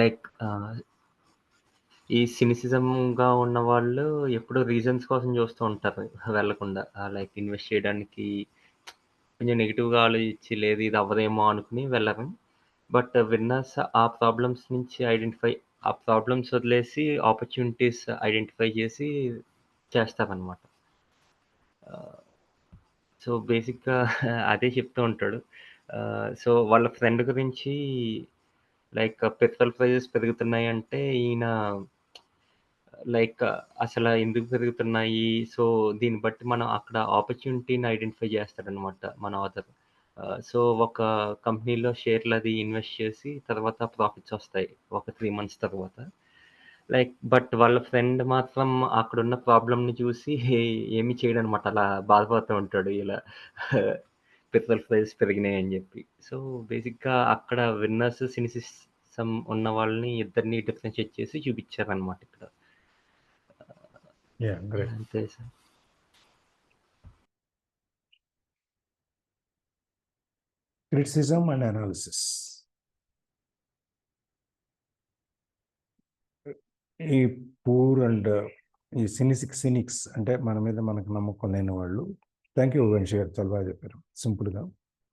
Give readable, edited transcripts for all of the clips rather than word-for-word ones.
Like ఈ సినిసిజంగా ఉన్నవాళ్ళు ఎప్పుడూ రీజన్స్ కోసం చూస్తూ ఉంటారు వెళ్ళకుండా. లైక్ ఇన్వెస్ట్ చేయడానికి కొంచెం నెగెటివ్‌గా ఆలోచించి లేదు ఇది అవ్వదేమో అనుకుని వెళ్ళరు. బట్ విన్నర్స్ ఆ ప్రాబ్లమ్స్ నుంచి ఆ ప్రాబ్లమ్స్ వదిలేసి ఆపర్చునిటీస్ ఐడెంటిఫై చేసి చేస్తారనమాట. ఆహ్, సో, బేసిక్‌గా అదే చెప్తూ ఉంటాడు. సో, వాళ్ళ ఫ్రెండ్ గురించి లైక్ పెట్రోల్ ప్రైజెస్ పెరుగుతున్నాయంటే ఈయన లైక్ అసల ఎందుకు పెరుగుతున్నాయి? సో, దీన్ని బట్టి మనం అక్కడ ఆపర్చునిటీని ఐడెంటిఫై చేస్తాడనమాట మన ఆథర్. సో, ఒక కంపెనీలో షేర్‌లది ఇన్వెస్ట్ చేసి తర్వాత ప్రాఫిట్స్ ఒస్తాయి. ఒక 3 మంత్స్ తర్వాత. లైక్ బట్ వాళ్ళ ఫ్రెండ్ మాత్రం అక్కడున్న ప్రాబ్లమ్‌ని చూసి ఏమి చేయడనమాట. అలా బాధపడుతూ ఉంటాడు. ఇలా పెట్రోల్ ప్రైసెస్ పెరిగినాయని జెప్పి. సో, బేసిక్‌గా అక్కడ విన్నర్స్, సినిసిసం ఉన్న వాళ్ళని ఇద్దరిని డిఫరెన్షియేట్ చేసి చూపిచ్చారనమాట ఇక్కడ. యాహ్! గ్రేట్. అంతే సార్. Criticism and analysis. ఈ పూర్ అండ్ ఈ సినిక్స్ అంటే మన మీద మనకు నమ్మకం లేని వాళ్ళు. థ్యాంక్ యూ వంశీ గారు, చాలా బాగా చెప్పారు. సింపుల్గా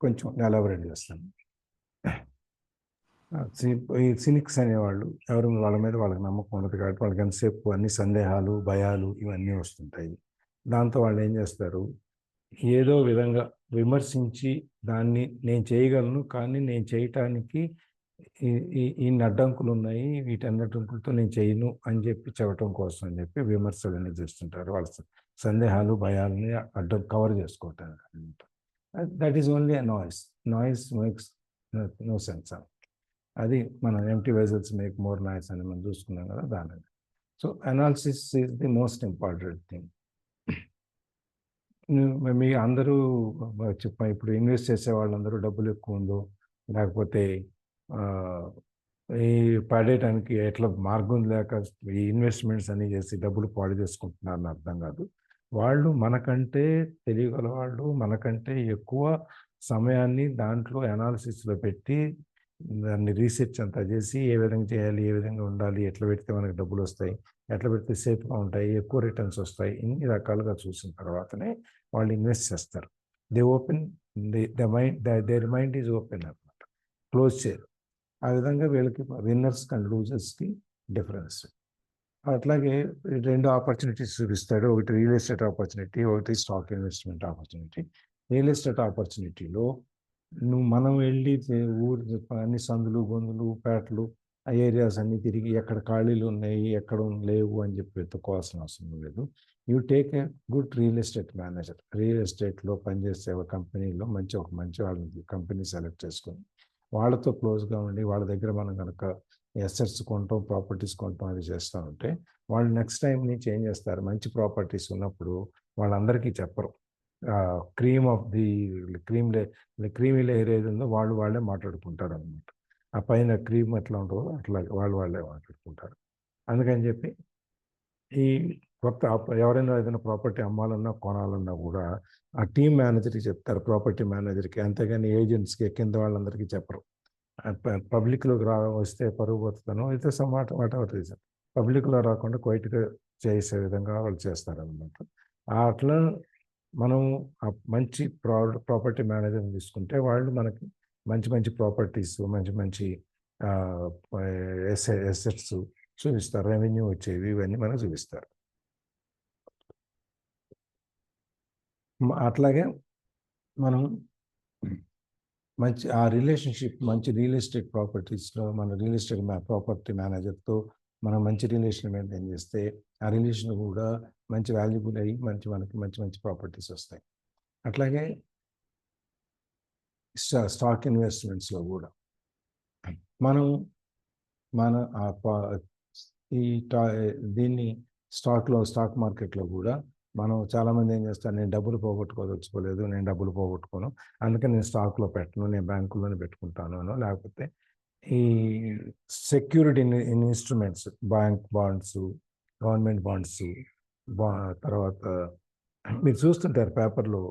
కొంచెం ఎలాబరేట్ చేస్తాను. ఈ సినిక్స్ అనేవాళ్ళు ఎవరు, వాళ్ళ మీద వాళ్ళకి నమ్మకం ఉండదు కాబట్టి వాళ్ళకి ఎంతసేపు అన్ని సందేహాలు, భయాలు ఇవన్నీ వస్తుంటాయి. దాంతో వాళ్ళు ఏం చేస్తారు, ఏదో విధంగా విమర్శించి దాన్ని నేను చేయగలను కానీ నేను చేయటానికి ఈ ఈ ఇన్ని అడ్డంకులు ఉన్నాయి, వీటన్ని అడ్డంకులతో నేను చేయను అని చెప్పి చెప్పటం కోసం అని చెప్పి విమర్శలన్నీ చేస్తుంటారు. వాళ్ళ సందేహాలు, భయాలని అడ్డం కవర్ చేసుకోవటానికి అనమాట. That is only noise makes no sense. అది మనం empty vessels make more noise అని మనం చూసుకున్నాం కదా దాని. So analysis is the most important thing. మీ అందరూ చెప్ప ఇప్పుడు ఇన్వెస్ట్ చేసే వాళ్ళందరూ డబ్బులు ఎక్కువ ఉందో లేకపోతే ఈ పడేయటానికి ఎట్లా మార్గం లేక ఈ ఇన్వెస్ట్మెంట్స్ అన్ని చేసి డబ్బులు పాడు చేసుకుంటున్నారని అర్థం కాదు. వాళ్ళు మనకంటే తెలియగల వాళ్ళు, మనకంటే ఎక్కువ సమయాన్ని దాంట్లో అనాలిసిస్లో పెట్టి దాన్ని రీసెర్చ్ అంతా చేసి ఏ విధంగా చేయాలి, ఏ విధంగా ఉండాలి, ఎట్లా పెడితే మనకు డబ్బులు వస్తాయి, ఎట్లా పెడితే సేఫ్గా ఉంటాయి, ఎక్కువ రిటర్న్స్ వస్తాయి, ఇన్ని రకాలుగా చూసిన తర్వాతనే వాళ్ళు ఇన్వెస్ట్ చేస్తారు. They open their mind is open అనమాట, క్లోజ్ చేయరు. ఆ విధంగా వీళ్ళకి విన్నర్స్ అండ్ లూజర్స్కి డిఫరెన్స్. అట్లాగే 2 ఆపర్చునిటీస్ చూపిస్తాడు. ఒకటి రియల్ ఎస్టేట్ ఆపర్చునిటీ, ఒకటి stock investment opportunity. Real estate ఆపర్చునిటీలో మనం వెళ్ళి ఊరు అన్ని సందులు, గొంతులు, పేటలు, ఆ ఏరియాస్ అన్నీ తిరిగి ఎక్కడ ఖాళీలు ఉన్నాయి, ఎక్కడ లేవు అని చెప్పి వెతుక్కోవాల్సిన అవసరం లేదు. You take a good real estate manager. Real ఎస్టేట్లో పనిచేసే ఒక కంపెనీలో ఒక మంచి వాళ్ళని కంపెనీ సెలెక్ట్ చేసుకొని వాళ్ళతో క్లోజ్గా ఉండి వాళ్ళ దగ్గర మనం కనుక ఎసెట్స్ కొంటాం, ప్రాపర్టీస్ కొంటాం, అది చేస్తూ ఉంటే వాళ్ళు నెక్స్ట్ టైం నుంచి ఏం చేస్తారు, మంచి ప్రాపర్టీస్ ఉన్నప్పుడు వాళ్ళందరికీ చెప్పరు. Cream of the creamy layer ఏది ఉందో వాళ్ళే మాట్లాడుకుంటారు అనమాట. ఆ పైన క్రీమ్ ఎట్లా ఉంటుందో అట్లా వాళ్ళే మాట్లాడుకుంటారు. అందుకని చెప్పి ఈ ఎవరైనా ఏదైనా ప్రాపర్టీ అమ్మాలన్నా కొనాలన్నా కూడా ఆ టీమ్ మేనేజర్కి చెప్తారు, ప్రాపర్టీ మేనేజర్కి. అంతేగాని ఏజెంట్స్కి, కింద వాళ్ళందరికీ చెప్పరు. పబ్లిక్లోకి వస్తే పరుగు పోతుందనో అయితే వాట్ ఎవర్ రీజన్ పబ్లిక్లో రాకుండా క్వైట్గా చేసే విధంగా వాళ్ళు చేస్తారనమాట. అట్లా మనం మంచి ప్రాపర్టీ మేనేజర్ని తీసుకుంటే వాళ్ళు మనకి మంచి మంచి ప్రాపర్టీస్, మంచి మంచి ఎసెట్స్ చూపిస్తారు, రెవెన్యూ వచ్చేవి ఇవన్నీ మనకు చూపిస్తారు. అట్లాగే మనం మంచి రిలేషన్షిప్, మంచి రియల్ ఎస్టేట్ ప్రాపర్టీస్లో మన రియల్ ఎస్టేట్ ప్రాపర్టీ మేనేజర్తో మనం మంచి రిలేషన్ మెయింటైన్ చేస్తే ఆ రిలేషన్ కూడా మంచి వాల్యుబుల్ అయ్యి మనకి మంచి మంచి ప్రాపర్టీస్ వస్తాయి. అట్లాగే స్టాక్ ఇన్వెస్ట్మెంట్స్లో కూడా మనం మన ఈ దీన్ని స్టాక్ మార్కెట్లో కూడా మనం చాలామంది ఏం చేస్తారు, నేను డబ్బులు పోగొట్టుకోదలుచుకోలేదు, నేను డబ్బులు పోగొట్టుకోను, అందుకని నేను స్టాక్లో పెట్టను, నేను బ్యాంకుల్లోనే పెట్టుకుంటాను అనో, లేకపోతే ఈ security instruments, bank bonds, government bonds, తర్వాత మీరు చూస్తుంటారు పేపర్లో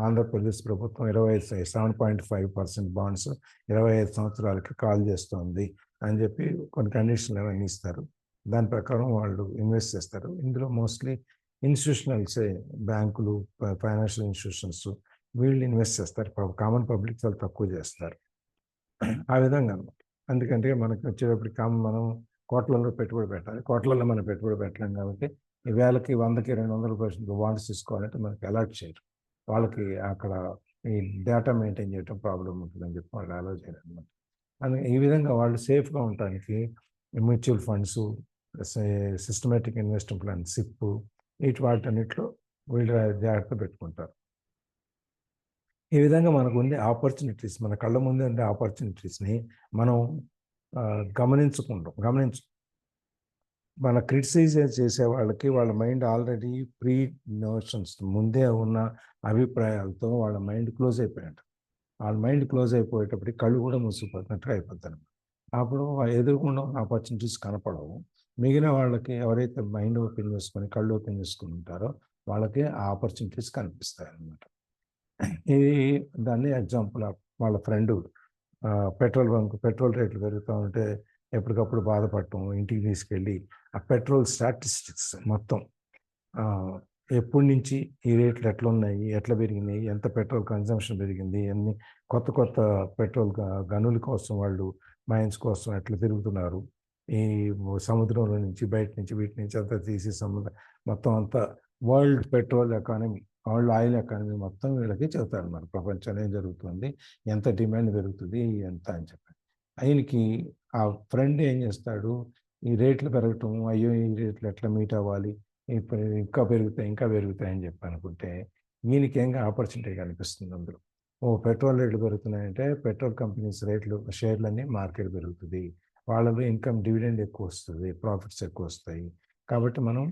ఆంధ్రప్రదేశ్ ప్రభుత్వం 7.5% బాండ్స్ 25 సంవత్సరాలకి కాల్ చేస్తుంది, అని చెప్పి కొన్ని కండిషన్లు అవన్నీ ఇస్తారు. దాని ప్రకారం వాళ్ళు ఇన్వెస్ట్ చేస్తారు. ఇందులో మోస్ట్లీ ఇన్స్టిట్యూషనల్స్, బ్యాంకులు, ఫైనాన్షియల్ ఇన్స్టిట్యూషన్స్ వీళ్ళు ఇన్వెస్ట్ చేస్తారు. కామన్ పబ్లిక్ చాలా తక్కువ చేస్తారు. ఆ విధంగా అనమాట. ఎందుకంటే మనకి వచ్చేటప్పటికి మనం కోట్లలో పెట్టుబడి పెట్టాలి. కోట్లలో మనం పెట్టుబడి పెట్టలేం కాబట్టి ఈ వేలకి, 100కి, 200% బాండ్స్ తీసుకోవాలంటే మనకి అలాట్ చేయరు. వాళ్ళకి అక్కడ ఈ డేటా మెయింటైన్ చేయడం ప్రాబ్లమ్ ఉంటుందని చెప్పి వాళ్ళు అలౌ చేయరనమాట. అందుకే ఈ విధంగా వాళ్ళు సేఫ్గా ఉండటానికి mutual funds, systematic investment plan, SIP, వాటన్నిటిలో వీళ్ళు జాగ్రత్త పెట్టుకుంటారు. ఈ విధంగా మనకు ఉండే ఆపర్చునిటీస్, మన కళ్ళ ముందే ఉండే ఆపర్చునిటీస్ని మనం మన క్రిటిసైజ్ చేసే వాళ్ళకి వాళ్ళ మైండ్ ఆల్రెడీ ప్రీ నోషన్స్, ముందే ఉన్న అభిప్రాయాలతో వాళ్ళ మైండ్ క్లోజ్ అయిపోయాడు. వాళ్ళ మైండ్ క్లోజ్ అయిపోయేటప్పటికి కళ్ళు కూడా మూసుకుపోతున్నట్టుగా అయిపోతారు. అప్పుడు ఎదురుకుండా ఉన్న ఆపర్చునిటీస్ కనపడవు. మిగిలిన వాళ్ళకి ఎవరైతే మైండ్ ఓపెన్ చేసుకొని, కళ్ళు ఓపెన్ చేసుకుని ఉంటారో వాళ్ళకి ఆ ఆపర్చునిటీస్ కనిపిస్తాయి అన్నమాట. ఇది దాన్ని ఎగ్జాంపుల్ వాళ్ళ ఫ్రెండు పెట్రోల్ రేట్లు పెరుగుతూ ఉంటే ఎప్పటికప్పుడు బాధపడటం, ఇంటికి తీసుకెళ్ళి ఆ పెట్రోల్ స్టాటిస్టిక్స్ మొత్తం ఎప్పటి నుంచి ఈ రేట్లు ఎట్లా ఉన్నాయి, ఎట్లా పెరిగినాయి, ఎంత పెట్రోల్ కన్జంప్షన్ పెరిగింది, ఎన్ని కొత్త పెట్రోల్ గనుల కోసం వాళ్ళు మైన్స్ కోసం ఎట్లా తిరుగుతున్నారు, ఈ సముద్రంలో నుంచి బయట నుంచి వీటి నుంచి అంతా తీసి మొత్తం అంతా world petrol economy, world oil economy మొత్తం వీళ్ళకి చెబుతారు. మరి ప్రపంచంలో ఏం జరుగుతుంది, ఎంత డిమాండ్ పెరుగుతుంది, ఎంత అని చెప్పి. ఆయనకి ఆ ఫ్రెండ్ ఏం చేస్తాడు, ఈ రేట్లు పెరగటం, అయ్యో ఈ రేట్లు ఎట్లా మీట్ అవ్వాలి, ఇప్పుడు ఇంకా పెరుగుతాయి అని చెప్పి అనుకుంటే ఈయనకేంగా ఆపర్చునిటీ కనిపిస్తుంది అందులో. పెట్రోల్ రేట్లు పెరుగుతున్నాయంటే పెట్రోల్ కంపెనీస్ షేర్లన్నీ మార్కెట్ పెరుగుతుంది, వాళ్ళలో ఇన్కమ్ డివిడెండ్ ఎక్కువ వస్తుంది, ప్రాఫిట్స్ ఎక్కువ వస్తాయి, కాబట్టి మనం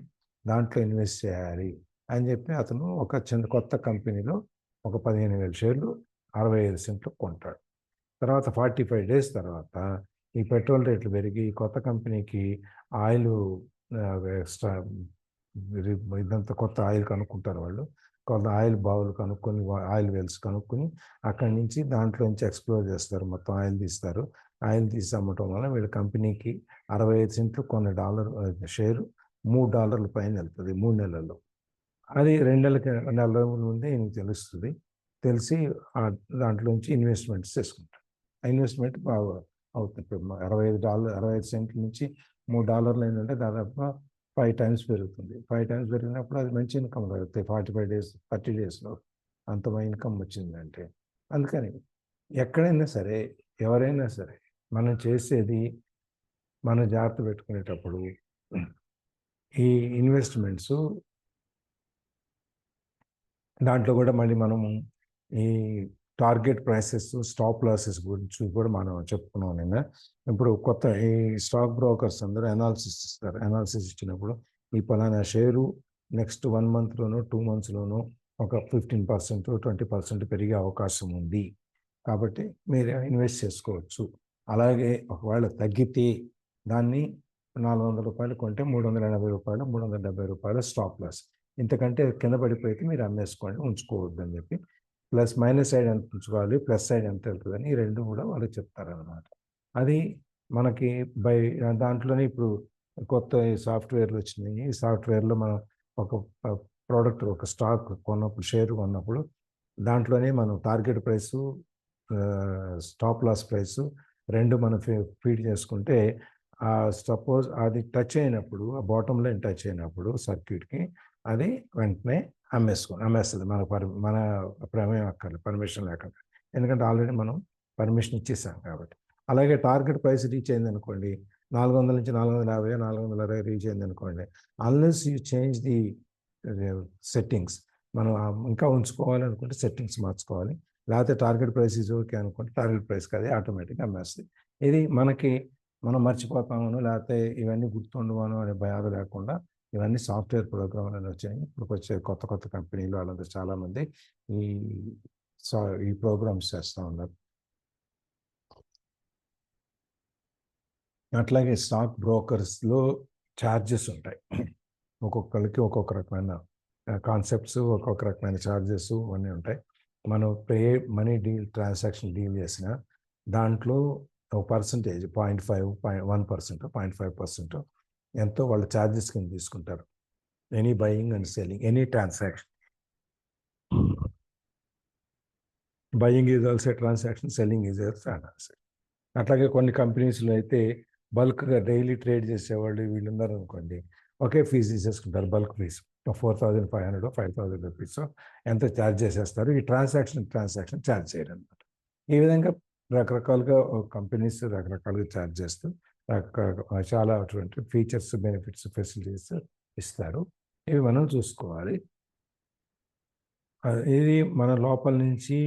దాంట్లో ఇన్వెస్ట్ చేయాలి అని చెప్పి అతను ఒక కొత్త కంపెనీలో ఒక 15,000 షేర్లు 65 సెంట్లు కొంటాడు. తర్వాత 45 డేస్ తర్వాత ఈ పెట్రోల్ రేట్లు పెరిగి కొత్త కంపెనీకి ఆయిల్ ఎక్స్ట్రా ఇదంతా కొత్త ఆయిల్ కనుక్కుంటారు వాళ్ళు. కొంత ఆయిల్ బావులు కనుక్కొని, ఆయిల్ వెల్స్ కనుక్కొని అక్కడి నుంచి దాంట్లో నుంచి ఎక్స్ప్లోర్ చేస్తారు, మొత్తం ఆయిల్ తీస్తారు. ఆయిల్ తీసి అమ్మటం వల్ల వీళ్ళ కంపెనీకి 65 సెంట్లు కొన్న షేరు $3 పైన వెళ్తుంది 3 నెలల్లో. అది 2 నెల రోజుల ముందే ఈయనకి తెలుస్తుంది. తెలిసి దాంట్లోంచి ఇన్వెస్ట్మెంట్స్ చేసుకుంటాడు. ఆ ఇన్వెస్ట్మెంట్ బాగా అవుతుంది. ఇప్పుడు $65 సెంట్ల నుంచి $3 ఏంటంటే దాదాపుగా 5 టైమ్స్ పెరుగుతుంది. 5 టైమ్స్ పెరిగినప్పుడు అది మంచి ఇన్కమ్ కలుగుతాయి. 45 డేస్, 30 డేస్లో అంత ఇన్కమ్ వచ్చిందంటే. అందుకని ఎక్కడైనా సరే, ఎవరైనా సరే మనం చేసేది మనం జాగ్రత్త పెట్టుకునేటప్పుడు ఈ ఇన్వెస్ట్మెంట్స్ దాంట్లో కూడా మళ్ళీ మనము ఈ టార్గెట్ ప్రైసెస్, స్టాప్ లాసెస్ గురించి కూడా మనం చెప్పుకున్నాం నిన్న. ఇప్పుడు ఈ స్టాక్ బ్రోకర్స్ అందరూ అనాలిసిస్ ఇస్తారు. అనాలిసిస్ ఇచ్చినప్పుడు ఈ పలానా షేరు నెక్స్ట్ 1 మంత్లోనో 2 మంత్స్లోనో ఒక 15%, 20% పెరిగే అవకాశం ఉంది, కాబట్టి మీరు ఇన్వెస్ట్ చేసుకోవచ్చు. అలాగే ఒకవేళ తగ్గితే దాన్ని $400 కొంటే $380, $370 స్టాప్ లాస్. ఇంతకంటే కింద పడిపోయితే మీరు అమ్మేసుకోండి, ఉంచుకోవద్దు అని చెప్పి. ప్లస్ మైనస్ సైడ్ ఎంత ఉంచుకోవాలి, ప్లస్ సైడ్ ఎంత వెళ్తుందని ఈ రెండు కూడా వాళ్ళు చెప్తారనమాట. అది మనకి దాంట్లోనే ఇప్పుడు కొత్త సాఫ్ట్వేర్లు వచ్చినాయి. ఈ సాఫ్ట్వేర్లో మనం ఒక ప్రోడక్ట్, ఒక స్టాక్ కొన్నప్పుడు, షేర్ కొన్నప్పుడు దాంట్లోనే మనం target price, stop loss price రెండు మనం ఫీడ్ చేసుకుంటే సపోజ్ అది టచ్ అయినప్పుడు, ఆ బాటమ్ లైన్ టచ్ అయినప్పుడు సర్క్యూట్కి అది వెంటనే అమ్మేస్తుంది. మన ప్రమేయం అక్కర్లేదు, పర్మిషన్ లేకుండా. ఎందుకంటే ఆల్రెడీ మనం పర్మిషన్ ఇచ్చేసాం కాబట్టి. అలాగే టార్గెట్ ప్రైస్ రీచ్ అయింది అనుకోండి, 400 నుంచి 450, 460 రీచ్ అయింది అనుకోండి, unless you change the settings, మనం ఇంకా ఉంచుకోవాలనుకుంటే సెట్టింగ్స్ మార్చుకోవాలి. లేకపోతే టార్గెట్ ప్రైస్ ఈజ్ ఓకే అనుకుంటే టార్గెట్ ప్రైస్కి అది ఆటోమేటిక్గా అమ్మేస్తుంది. ఇది మనం మర్చిపోతామను, లేకపోతే ఇవన్నీ గుర్తుండవను అనే భయాలు లేకుండా ఇవన్నీ సాఫ్ట్వేర్ ప్రోగ్రామ్లు వచ్చాయి. ఇప్పుడు వచ్చే కొత్త కంపెనీలు వాళ్ళందరూ చాలామంది ఈ ప్రోగ్రామ్స్ చేస్తూ ఉన్నారు. అట్లాగే స్టాక్ బ్రోకర్స్లో ఛార్జెస్ ఉంటాయి. ఒక్కొక్కరికి ఒక్కొక్క రకమైన కాన్సెప్ట్స్, ఒక్కొక్క రకమైన ఛార్జెస్ అన్నీ ఉంటాయి. మనం మనీ ట్రాన్సాక్షన్ డీల్ చేసిన దాంట్లో ఒక పర్సంటేజ్ 0.5 1% 0.5% ఎంతో వాళ్ళు ఛార్జెస్ కింద తీసుకుంటారు. Any buying and selling, any transaction. Buying is also transaction, selling is also transaction. అట్లాగే కొన్ని కంపెనీస్లో అయితే బల్క్గా డైలీ ట్రేడ్ చేసేవాళ్ళు వీళ్ళు ఉన్నారనుకోండి, ఒకే ఫీజు తీసేసుకుంటారు, బల్క్ ఫీజు 4,500 5,000 రూపీస్ ఎంతో ఛార్జ్ చేసేస్తారు. ఈ ట్రాన్సాక్షన్ ఛార్జ్ చేయరు అనమాట. ఈ విధంగా రకరకాలుగా కంపెనీస్ రకరకాలుగా ఛార్జ్ చేస్తూ చాలా అటువంటి ఫీచర్స్, బెనిఫిట్స్, ఫెసిలిటీస్ ఇస్తారు. ఇవి మనం చూసుకోవాలి. ఇది మన లోపల నుంచి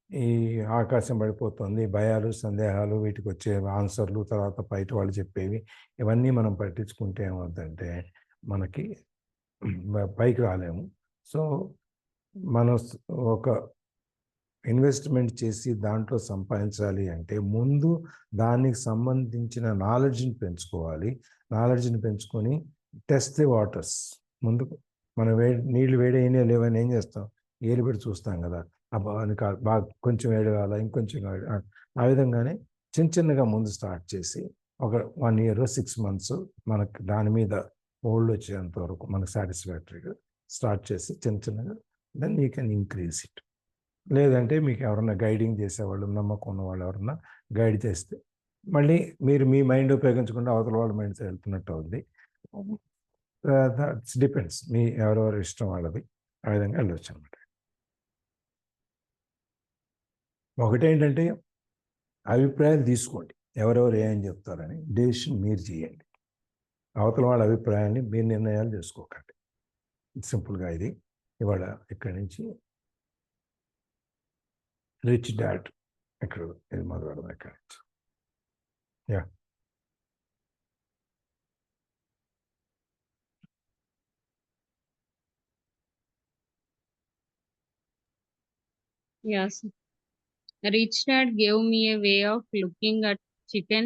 ఈ ఆకాశం పడిపోతుంది, భయాలు, సందేహాలు, వీటికి వచ్చే ఆన్సర్లు, తర్వాత బయట వాళ్ళు చెప్పేవి, ఇవన్నీ మనం పట్టించుకుంటే ఏమవుతుందంటే మనకి పైకి రాలేము. సో మనం ఒక ఇన్వెస్ట్మెంట్ చేసి దాంట్లో సంపాదించాలి అంటే ముందు దానికి సంబంధించిన నాలెడ్జ్ని పెంచుకోవాలి. నాలెడ్జ్ని పెంచుకొని టెస్ట్ ది వాటర్స్. ముందు మనం నీళ్ళు వేడైనా లేవని ఏం చేస్తాం, ఏలు పెట్టి చూస్తాం కదా, అబ్బా అని బాగా కొంచెం వేడి కావాలా, ఇంకొంచెం ఆ విధంగానే చిన్నగా ముందు స్టార్ట్ చేసి ఒక 1 year 6 months మనకు దాని మీద హోల్డ్ వచ్చేంత వరకు మనకు సాటిస్ఫాక్టరీగా స్టార్ట్ చేసి చిన్నగా then you can increase it. లేదంటే మీకు ఎవరన్నా గైడింగ్ చేసేవాళ్ళు, నమ్మకం ఉన్న వాళ్ళు ఎవరన్నా గైడ్ చేస్తే మళ్ళీ మీరు మీ మైండ్ ఉపయోగించకుండా అవతల వాళ్ళ మైండ్ వెళ్తున్నట్టు అవుద్ది. దట్స్ డిపెండ్స్, మీ ఎవరెవరు ఇష్టం వాళ్ళది, ఆ విధంగా వెళ్ళొచ్చు అనమాట. ఒకటేంటంటే అభిప్రాయాలు తీసుకోండి, ఎవరెవరు ఏమని చెప్తారని డెసిషన్ మీరు చేయండి. అవతల వాళ్ళ అభిప్రాయాన్ని మీరు నిర్ణయాలు చేసుకోకండి. సింపుల్గా ఇది ఇవాళ ఇక్కడి నుంచి రిచ్ డాడ్ ఇక్కడ ఇది మొదలు పెడదాం ఇక్కడ నుంచి. Yeah Yes. Rich Dad gave me a way of looking at chicken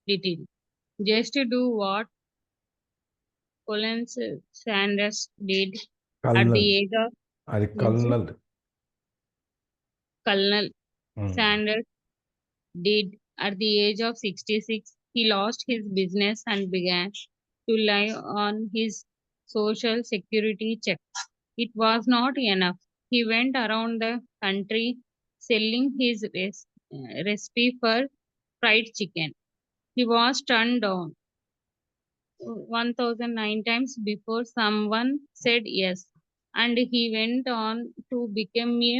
little. Just to do what Colin Sanders did at the colonel, age of అది colonel. Colonel Sanders did at the age of 66. He lost his business and began to live on his social security check. It was not enough. He went around the country selling his recipe for fried chicken. He was turned down 1009 times before someone said yes, and he went on to become a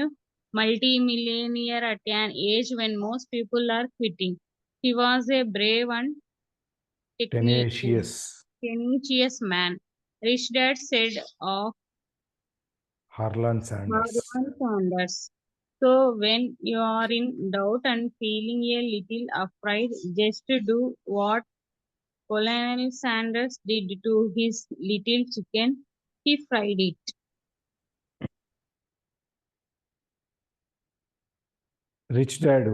multi-millionaire at an age when most people are quitting. He was a brave and tenacious man. Rich Dad said of Harlan Sanders. So when you are in doubt and feeling a little afraid, just do what Colonel Sanders did to his little chicken. He fried it. Rich dad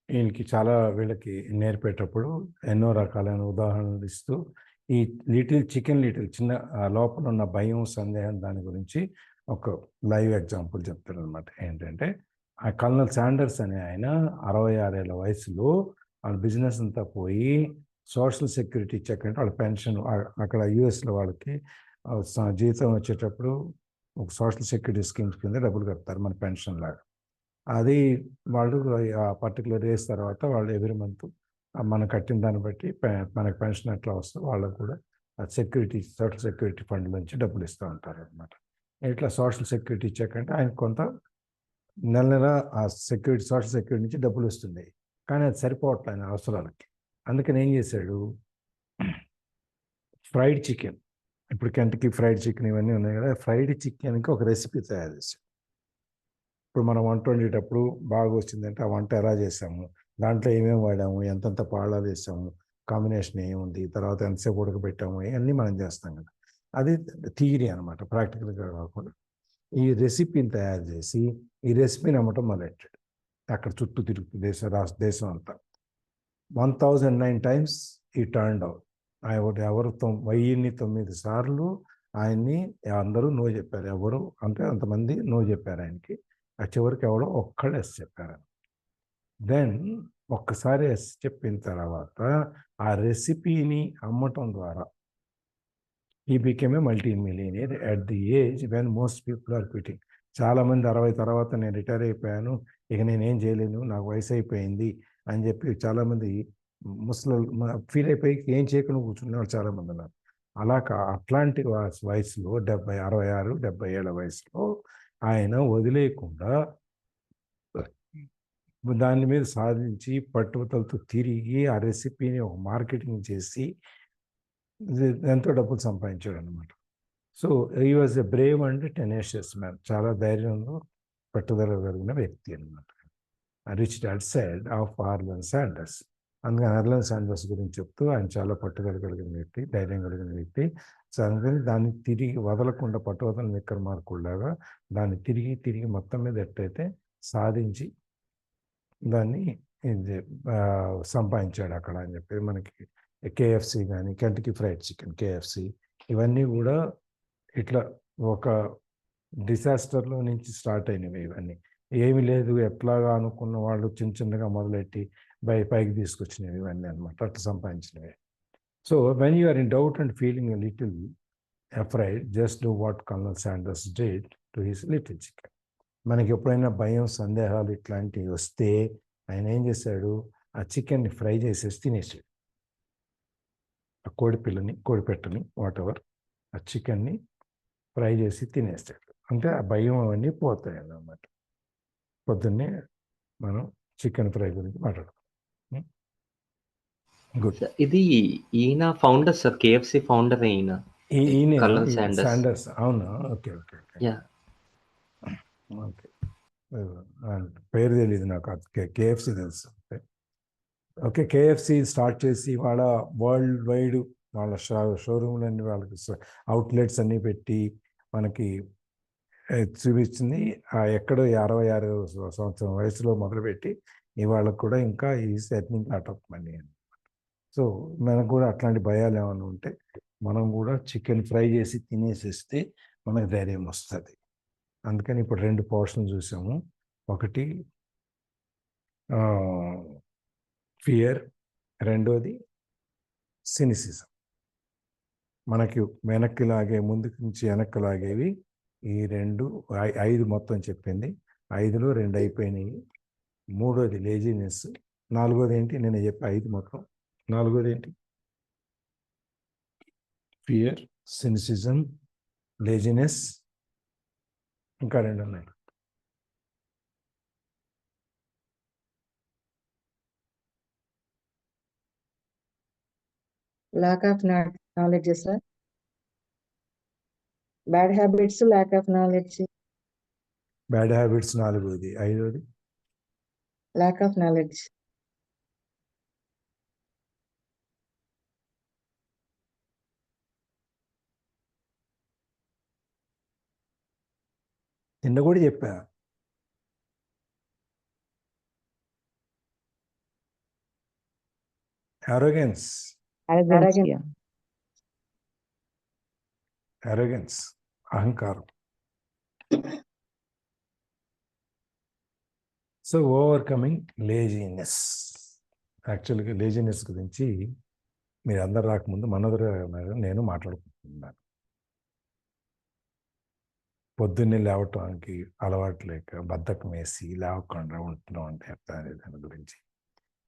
ఈయనకి చాలా వీళ్ళకి నేర్పేటప్పుడు ఎన్నో రకాలైన ఉదాహరణలు ఇస్తూ ఈ chicken చిన్న లోపల ఉన్న భయం, సందేహం దాని గురించి ఒక లైవ్ ఎగ్జాంపుల్ చెప్తారు అనమాట. ఏంటంటే ఆ కల్నల్ శాండర్స్ అనే ఆయన 66 ఏళ్ళ వయసులో వాళ్ళ బిజినెస్ అంతా పోయి సోషల్ సెక్యూరిటీ చెక్ అంటే వాళ్ళ పెన్షన్, అక్కడ యూఎస్లో వాళ్ళకి జీతం వచ్చేటప్పుడు ఒక సోషల్ సెక్యూరిటీ స్కీమ్స్ కింద డబ్బులు కడతారు మన పెన్షన్ లాగా. అది వాళ్ళు ఆ పర్టికులర్ డేస్ తర్వాత వాళ్ళు ఎవ్రీ మంత్ మనం కట్టిన దాన్ని బట్టి మనకు పెన్షన్ ఎట్లా వస్తుందో వాళ్ళకు కూడా సోషల్ సెక్యూరిటీ ఫండ్ నుంచి డబ్బులు ఇస్తూ ఉంటారు అనమాట. ఇట్లా సోషల్ సెక్యూరిటీ చెక్ అంటే ఆయన కొంత నెల ఆ సోషల్ సెక్యూరిటీ నుంచి డబ్బులు వస్తున్నాయి, కానీ అది సరిపోవట్లే ఆయన అవసరాలకి. అందుకని ఏం చేశాడు, ఫ్రైడ్ చికెన్, ఇప్పుడు కెంటకీ ఫ్రైడ్ చికెన్ ఇవన్నీ ఉన్నాయి కదా, ఫ్రైడ్ చికెన్కి ఒక రెసిపీ తయారు చేశాడు. ఇప్పుడు మనం వంట వండేటప్పుడు బాగా వచ్చిందంటే ఆ వంట ఎలా చేసాము, దాంట్లో ఏమేమి వాడాము, ఎంతెంత పాళాలు వేసాము, కాంబినేషన్ ఏముంది, తర్వాత ఎంతసేపు ఉడకబెట్టాము, ఇవన్నీ మనం చేస్తాం కదా. అది థియరీ అనమాట, ప్రాక్టికల్గా కాకుండా. ఈ రెసిపీని తయారు చేసి ఈ రెసిపీని అమ్మటం మొదలెట్టాడు. అక్కడ చుట్టూ తిరుగుతూ దేశం అంతా 1009 times ఈ టర్న్డ్ అవుట్. ఎవరు 1009 సార్లు ఆయన్ని అందరూ నో చెప్పారు. ఎవరు అంటే అంతమంది నో చెప్పారు ఆయనకి. ఆ చివరికి ఎవడో ఒక్కళ్ళు ఎస్ చెప్పారు. దెన్ ఒక్కసారి ఎస్ చెప్పిన తర్వాత ఆ రెసిపీని అమ్మటం ద్వారా ఈ became a multi millionaire at the age when most people are quitting. చాలామంది 60 తర్వాత నేను రిటైర్ అయిపోయాను, ఇక నేనేం చేయలేను, నాకు వయసు అయిపోయింది అని చెప్పి చాలామంది ముసలోళ్ళు ఫీల్ అయిపోయి ఏం చేయకుండా కూర్చునేవాళ్ళు చాలామంది ఉన్నారు. అట్లాంటి వయసులో 66, 70 ఏళ్ళ వయసులో ఆయన వదిలేయకుండా దాని మీద సాధించి పట్టుదలతో తిరిగి ఆ రెసిపీని ఒక మార్కెటింగ్ చేసి ఎంతో డబ్బులు సంపాదించాడు అనమాట. So he was a brave and tenacious man. చాలా ధైర్యంలో పట్టుదల కలిగిన వ్యక్తి అనమాట. Rich dad said of Harland Sanders. అందుకని ఆర్లన్ శాండర్స్ గురించి చెప్తూ ఆయన చాలా పట్టుదల కలిగిన వ్యక్తి, ధైర్యం కలిగిన వ్యక్తి. సో అందుకని దాన్ని తిరిగి వదలకుండా పట్టువదల విక్రమార్కుడిలాగా దాన్ని తిరిగి మొత్తం మీద ఎట్టయితే సాధించి దాన్ని సంపాదించాడు అక్కడ అని చెప్పి మనకి కేఎఫ్సి కానీ కెంటకీ ఫ్రైడ్ చికెన్ కేఎఫ్సి ఇవన్నీ కూడా ఇట్లా ఒక డిజాస్టర్లో నుంచి స్టార్ట్ అయినవి. ఇవన్నీ ఏమి లేదు ఎట్లాగా అనుకున్న వాళ్ళు చిన్నగా మొదలెట్టి పైకి తీసుకొచ్చినవి ఇవన్నీ అనమాట, అట్లా సంపాదించినవి. So when you are in doubt and feeling a little afraid, just do what Colonel Sanders did to his little chicken. మనకి ఎప్పుడైనా భయం సందేహాలు ఇట్లాంటివి వస్తే ఆయన ఏం చేశాడు, ఆ చికెన్ని ఫ్రై చేసేసి తినేసాడు. ఆ కోడిపెట్టని వాటెవర్ ఆ చికెన్ని ఫ్రై చేసి తినేస్తాడు. అంటే ఆ భయం అవన్నీ పోతాయి అన్నమాట. పొద్దున్నే మనం చికెన్ ఫ్రై గురించి మాట్లాడుతాం. గుడ్. ఇది ఈయన ఫౌండర్ సార్, కేఎఫ్సి ఫౌండర్ ఈయన కర్నల్ శాండర్స్. అవునా? Okay okay yeah okay. పేరు తెలియదు నాకు, కేఎఫ్సి తెలుసు. ఓకే, కేఎఫ్సి స్టార్ట్ చేసి వాళ్ళ వరల్డ్ వైడ్ వాళ్ళ షోరూమ్లన్నీ వాళ్ళకి అవుట్లెట్స్ అన్నీ పెట్టి మనకి చూపించింది. ఎక్కడో 66 సంవత్సరం వయసులో మొదలుపెట్టి ఇవాళ కూడా ఇంకా ఈ సెట్నింగ్ లాట్ ఆఫ్ మనీ అని. సో మనకు కూడా అట్లాంటి భయాలు ఏమైనా ఉంటే మనం కూడా చికెన్ ఫ్రై చేసి తినేసేస్తే మనకు ధైర్యం వస్తుంది. అందుకని ఇప్పుడు 2 పోర్షన్లు చూసాము. ఒకటి ఫియర్, రెండోది సినిసిజం. మనకి వెనక్కి లాగే, ముందుకు నుంచి వెనక్కి లాగేవి ఈ 2. 5 మొత్తం చెప్పింది. 5లో 2 అయిపోయినాయి. 3వది లేజినెస్. 4వది ఏంటి నేను చెప్పి 5 మొత్తం. 4వది ఏంటి? ఫియర్, సినిసిజం, లేజినెస్, ఇంకా 2 ఉన్నాయి. lack of knowledge, sir. Bad habits, lack of knowledge. Bad habits 4వది. 5వది lack of knowledge. నిన్న కూడా చెప్పా. arrogance, అహంకారం. So overcoming laziness. యాక్చువల్గా లేజినెస్ గురించి మీరు అందరు రాకముందు మనోదర నేను మాట్లాడుకుంటున్నాను. పొద్దున్నే లేవటానికి అలవాటు లేక బద్ధకం వేసి లేవకుండా ఉంటున్నాం అంటే దాని గురించి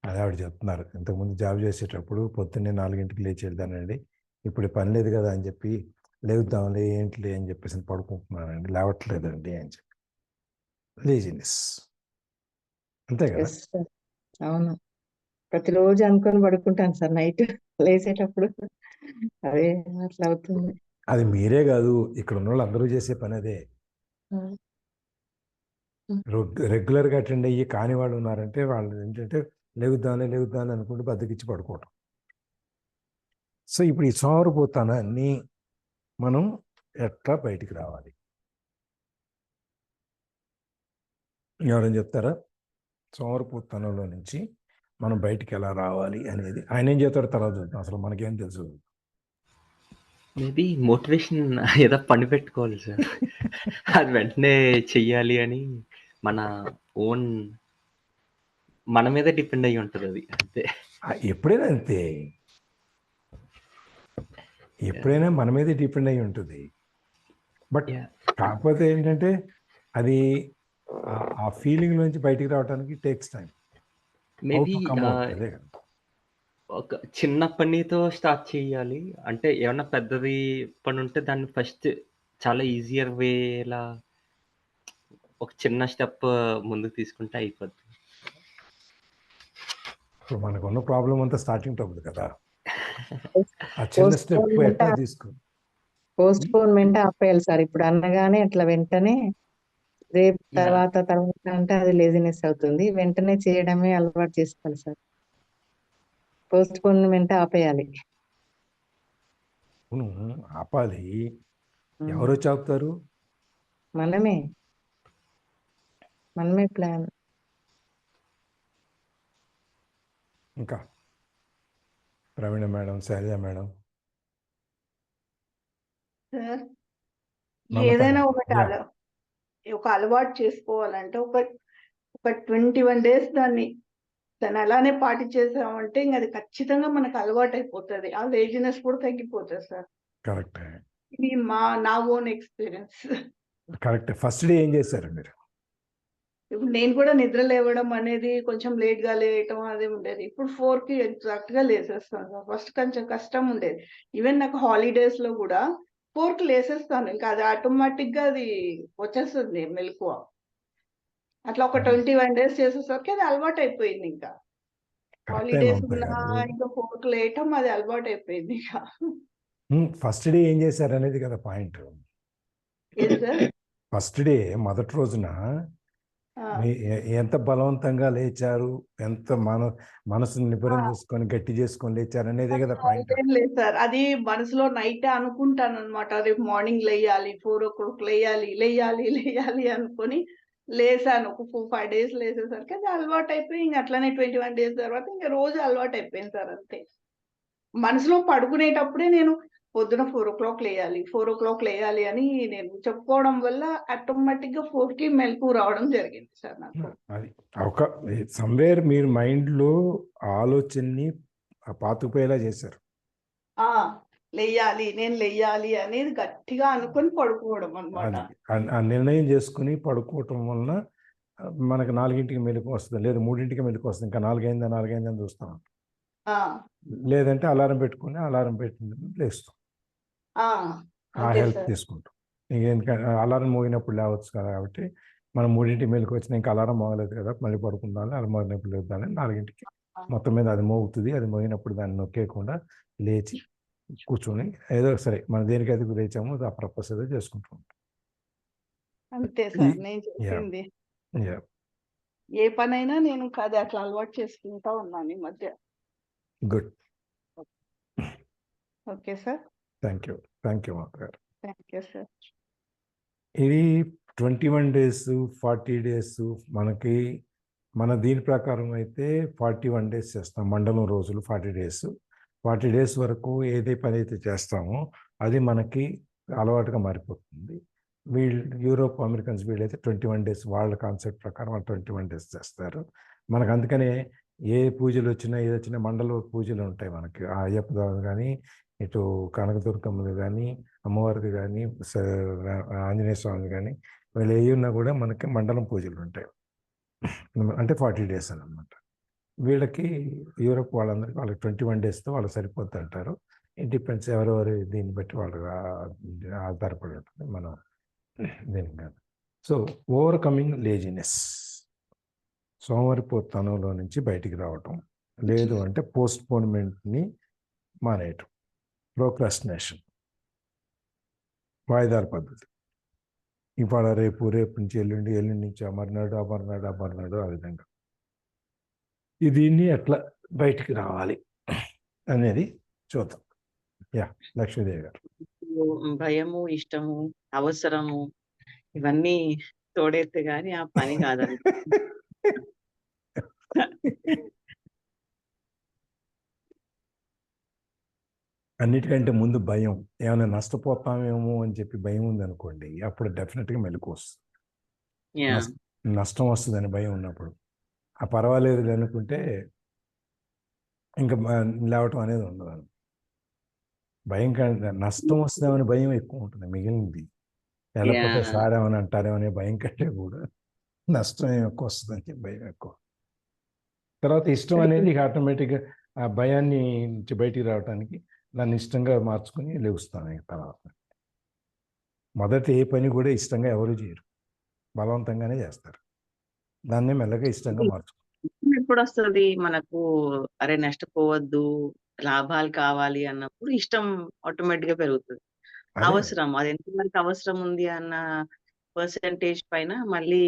అది ఆవిడ చెప్తున్నారు. ఇంతకుముందు జాబ్ చేసేటప్పుడు పొద్దున్నే 4 లేచేదానండి, ఇప్పుడు పని లేదు కదా అని చెప్పి లేవుద్దాంలే ఏంటిలే అని చెప్పేసి పడుకుంటున్నానండి, లేవట్లేదండి అని చెప్పి. లేజినెస్, అంతే కదా? అవును, ప్రతిరోజు అనుకొని పడుకుంటాను సార్ నైట్ లేచేటప్పుడు. అదే అట్లా అవుతుంది. అది మీరే కాదు, ఇక్కడ ఉన్న వాళ్ళు అందరూ చేసే పని అదే. రెగ్యులర్గా అటెండ్ అయ్యి కాని వాళ్ళు ఉన్నారంటే వాళ్ళు ఏంటంటే లేవుద్దానే అనుకుంటూ బద్దకిచ్చి పడుకోవటం. సో ఇప్పుడు ఈ సోమరిపోతానాన్ని మనం ఎట్లా బయటికి రావాలి? ఎవరైనా చెప్తారా? సోమరిపోతనంలో నుంచి మనం బయటికి ఎలా రావాలి అనేది ఆయన ఏం చెప్తారో తర్వాత చూద్దాం. అసలు మనకేం తెలుసు? మేబీ మోటివేషన్ ఏదో పని పెట్టుకోవాలి సార్. అది వెంటనే చెయ్యాలి అని మన ఓన్ మన మీదే డిపెండ్ అయ్యి ఉంటది అది. అంతే. ఎప్పుడైనా అంతే. ఎప్పుడైనా మన మీదే డిపెండ్ అయ్యి ఉంటుంది. But yeah! కాకపోతే ఏంటంటే అది ఆ ఫీలింగ్ నుంచి బయటికి రావడానికి takes time. How maybe to come out అదే కదా. ఒక చిన్న పనితో స్టార్ట్ చేయాలి. అంటే ఏమన్నా పెద్దది పనుంటే దాన్ని ఫస్ట్ చాలా ఈజియర్ వేలా ఒక చిన్న స్టెప్ ముందుకు తీసుకుంటే అయిపోద్ది. ఇప్పుడు మనకున్న ప్రాబ్లం అంతా స్టార్టింగ్ ట్రబుల్ కదా. ఆ చిన్న స్టెప్ పోస్ట్‌పోన్‌మెంట్ ఎట్లా తీసుకో పోస్ట్‌పోన్‌మెంట్ ఆపేయాలి సార్. ఇప్పుడు అనగానే అట్లా వెంటనే రేపు యాహ్! తర్వాత అంటే అది లేజినెస్ అవుతుంది. వెంటనే చేయడమే అలవాటు చేసుకోవాలి సార్. పోస్ట్‌పోన్‌మెంట్ ఆపేయాలి. అవును, ఆపాలి. హ్మ్. ఎవరొచ్చి ఆపుతారు? మనమే. మనమే ప్లాన్. ఇంకా Praveena madam, Shailaja madam. Sir Nallapati ఏదైనా ఒకటి యా ఒక అలవాటు చేసుకోవాలంటే ఒక 21 డేస్ దాన్ని అలానే పాటించేసామంటే ఇంక అది ఖచ్చితంగా మనకు అలవాటు అయిపోతుంది. ఆ లేజినెస్ కూడా తగ్గిపోతుంది సార్. కరెక్ట్ ఇది నా own experience. Correct. First day ఏం చేశారు మీరు? ఇప్పుడు నేను కూడా నిద్ర లేవడం అనేది కొంచెం లేట్ గా లేయటం అది ఉండేది. ఇప్పుడు 4కి ఎగ్జాక్ట్ గా లేసేస్తాను సార్. ఫస్ట్ కొంచెం కష్టం ఉండేది. ఈవెన్ నాకు హాలిడేస్ లో కూడా 4కి లేసేస్తాను. ఇంకా అది ఆటోమేటిక్ గా అది వచ్చేస్తుంది మెలకువ. అట్లా ఒక 21 డేస్ చేసేసరికి అది అలవాటు అయిపోయింది ఇంకా. కరెక్టే హాలిడేస్ మమత ఉన్నా గారు. ఇంకా 4కి లేయటం అది అలవాటు అయిపోయింది ఇంకా. ఫస్ట్ డే ఏం చేశారు అనేది కదా పాయింట్. ఏది సార్? ఫస్ట్ డే మొదటి రోజున ఆ, ఎంత బలవంతంగా లేచారు, ఎంత మనసుని నిబ్బరం ఆ. చేసుకొని గట్టి చేసుకొని లేచారు అనేదే కదా పాయింట్. అదేం లేదు సార్. అది మనసులో నైటే అనుకుంటాను అనమాట. రేపు మార్నింగ్ లేయాలి, 4 లేయాలి అనుకొని లేసాను. ఒక 4-5 డేస్ లేసేసరికి అది అలవాటు అయిపోయి ఇంక అట్లనే 21 డేస్ తర్వాత ఇంక రోజు అలవాటు అయిపోయింది సార్ అంతే. మనసులో పడుకునేటప్పుడే నేను పొద్దున 4 లేయాలి అని నేను చెప్పుకోవడం వల్ల ఆటోమేటిక్ గా 4కి మెలకువ రావడం జరిగింది సార్ నాకు. అది ఒక సమ్వేర్ మీరు మైండ్లో ఆలోచనని పాతుకుపోయేలా చేశారు. ఆ నేను లేయాలి అనేది గట్టిగా అనుకొని పడుకోవడం అన్నమాట. అది ఆ నిర్ణయం చేసుకుని పడుకోవటం వలన మనకు 4కి మెలకు వస్తుంది, లేదు 3కి మెలకు వస్తుంది. ఇంకా 4 అయిందని చూస్తాం. ఆ లేదంటే అలారం పెట్టుకుని అలారం పెట్టి లేస్తాం. ఆ ఆ అంతే హెల్ప్ సార్. తీసుకుంటాం. ఎందుకంటే అలారం మోగినప్పుడు లేవచ్చు కదా, కాబట్టి మనం 3కి మెలకు వచ్చినా ఇంకా అలారం మోగలేదు కదా, మళ్ళీ పడుకుందాం, అలా మోగినప్పుడు లేద్దామని 4కి మొత్తం మీద అది మోగుతుంది. అది మోగినప్పుడు దాన్ని నొక్కేయకుండా లేచి కూర్చొని ఏదో సరే మనం దేనికైతే లేచామో ఆ పర్పస్ ఏదో చేసుకుంటూ ఉంటాం. అంతే సార్ నేను చెప్పింది. యా ఏ పనైనా నేను అది అట్లా అలవాటు చేసుకుంటా ఉన్నాను ఈ మధ్య. Good. Okay sir. Thank you మాత గారు. Thank you sir. ఇది 21 డేస్ 40 డేస్ మనకి మన దీని ప్రకారం అయితే 41 డేస్ చేస్తాం. మండలం రోజులు 40 డేస్. 40 డేస్ వరకు ఏదే పని అయితే చేస్తామో అది మనకి అలవాటుగా మారిపోతుంది. యూరోప్ అమెరికన్స్ వీళ్ళైతే 21 డేస్ వాళ్ళ కాన్సెప్ట్ ప్రకారం వాళ్ళు 21 డేస్ చేస్తారు. మనకు అందుకనే ఏ పూజలు వచ్చినా ఏది వచ్చినా మండల పూజలు ఉంటాయి మనకి. ఆ అయ్యప్ప దేవుడు కానీ, ఇటు కనకదుర్గమ్మది కానీ, అమ్మవారిది కానీ, ఆంజనేయ స్వామి కానీ, వీళ్ళు ఏ ఉన్నా కూడా మనకి మండలం పూజలు ఉంటాయి. అంటే 40 డేస్ అన్నమాట. వీళ్ళకి యూరోప్ వాళ్ళందరికీ వాళ్ళకి 21 డేస్తో వాళ్ళు సరిపోద్ది అంటారు. ఇట్ డిపెండ్స్ ఎవరెవరి దీన్ని బట్టి వాళ్ళు ఆధారపడి ఉంటుంది మనం దీనికి కాదు. సో ఓవర్కమింగ్ లేజినెస్, సోమరిపోతనంలో నుంచి బయటికి రావటం, లేదు అంటే పోస్ట్పోన్మెంట్ని మానేయటం, ప్రోక్రాస్టినేషన్, వాయిదాల పద్ధతి. ఇవాళ రేపు నుంచి ఎల్లుండి నుంచి అమర్నాడు ఆ విధంగా. దీన్ని ఎట్లా బయటికి రావాలి అనేది చూద్దాం. యా లక్ష్మీదేవి గారు. భయము, ఇష్టము, అవసరము ఇవన్నీ తోడైతే గాని ఆ పని కాదండి. అన్నిటికంటే ముందు భయం. ఏమైనా నష్టపోతామేమో అని చెప్పి భయం ఉందనుకోండి, అప్పుడు డెఫినెట్గా మెలకు వస్తుంది. యా నష్టం వస్తుందని భయం ఉన్నప్పుడు పర్వాలేదులే అనుకుంటే ఇంకా లేవటం అనేది ఉండదు. భయం కంటే నష్టం వస్తుందేమని భయం ఎక్కువ ఉంటుంది, మిగిలినది వెళ్ళకపోతే యాహ్! సార్ ఏమని అంటారేమనే భయం కంటే కూడా నష్టం ఎక్కువ వస్తుందని చెప్పి భయం ఎక్కువ. తర్వాత ఇష్టం అనేది ఇక ఆటోమేటిక్గా ఆ భయాన్ని నుంచి బయటికి రావడానికి దాన్ని ఇష్టంగా మార్చుకుని లెగుస్తాను ఇక తర్వాత. మొదట ఏ పని కూడా ఇష్టంగా ఎవరు చేయరు, బలవంతంగానే చేస్తారు. దాన్ని మెల్లగా ఇష్టంగా మార్చుకుంటారు. ఎప్పుడొస్తది మనకు, అరే నష్టపోవద్దు, లాభాలు కావాలి అన్నప్పుడు ఇష్టం ఆటోమేటిక్‌గా పెరుగుతది. అదే అవసరం అది ఎంతవరకు అవసరం ఉంది అన్న పర్సెంటేజ్ పైన మళ్ళీ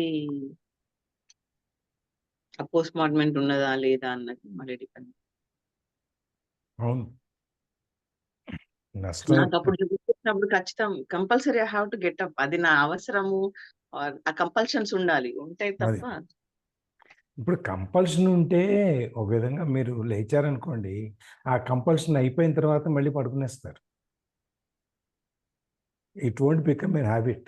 ఆ పోస్ట్‌మార్టమెంట్ ఉన్నదా లేదా అన్నది మళ్ళీ డిపెండ్. అవును. నష్టం నాకప్పుడు చూపించినప్పుడు compulsory I have to get up. అది నా అవసరము ఆర్ ఆ కంపల్షన్స్ ఉండాలి. ఉంటాయి అది తప్ప ఇప్పుడు కంపల్షన్ ఉంటే ఒక విధంగా మీరు లేచారనుకోండి, ఆ కంపల్షన్ అయిపోయిన తర్వాత మళ్ళీ పడుకునేస్తారు. It won't become an habit.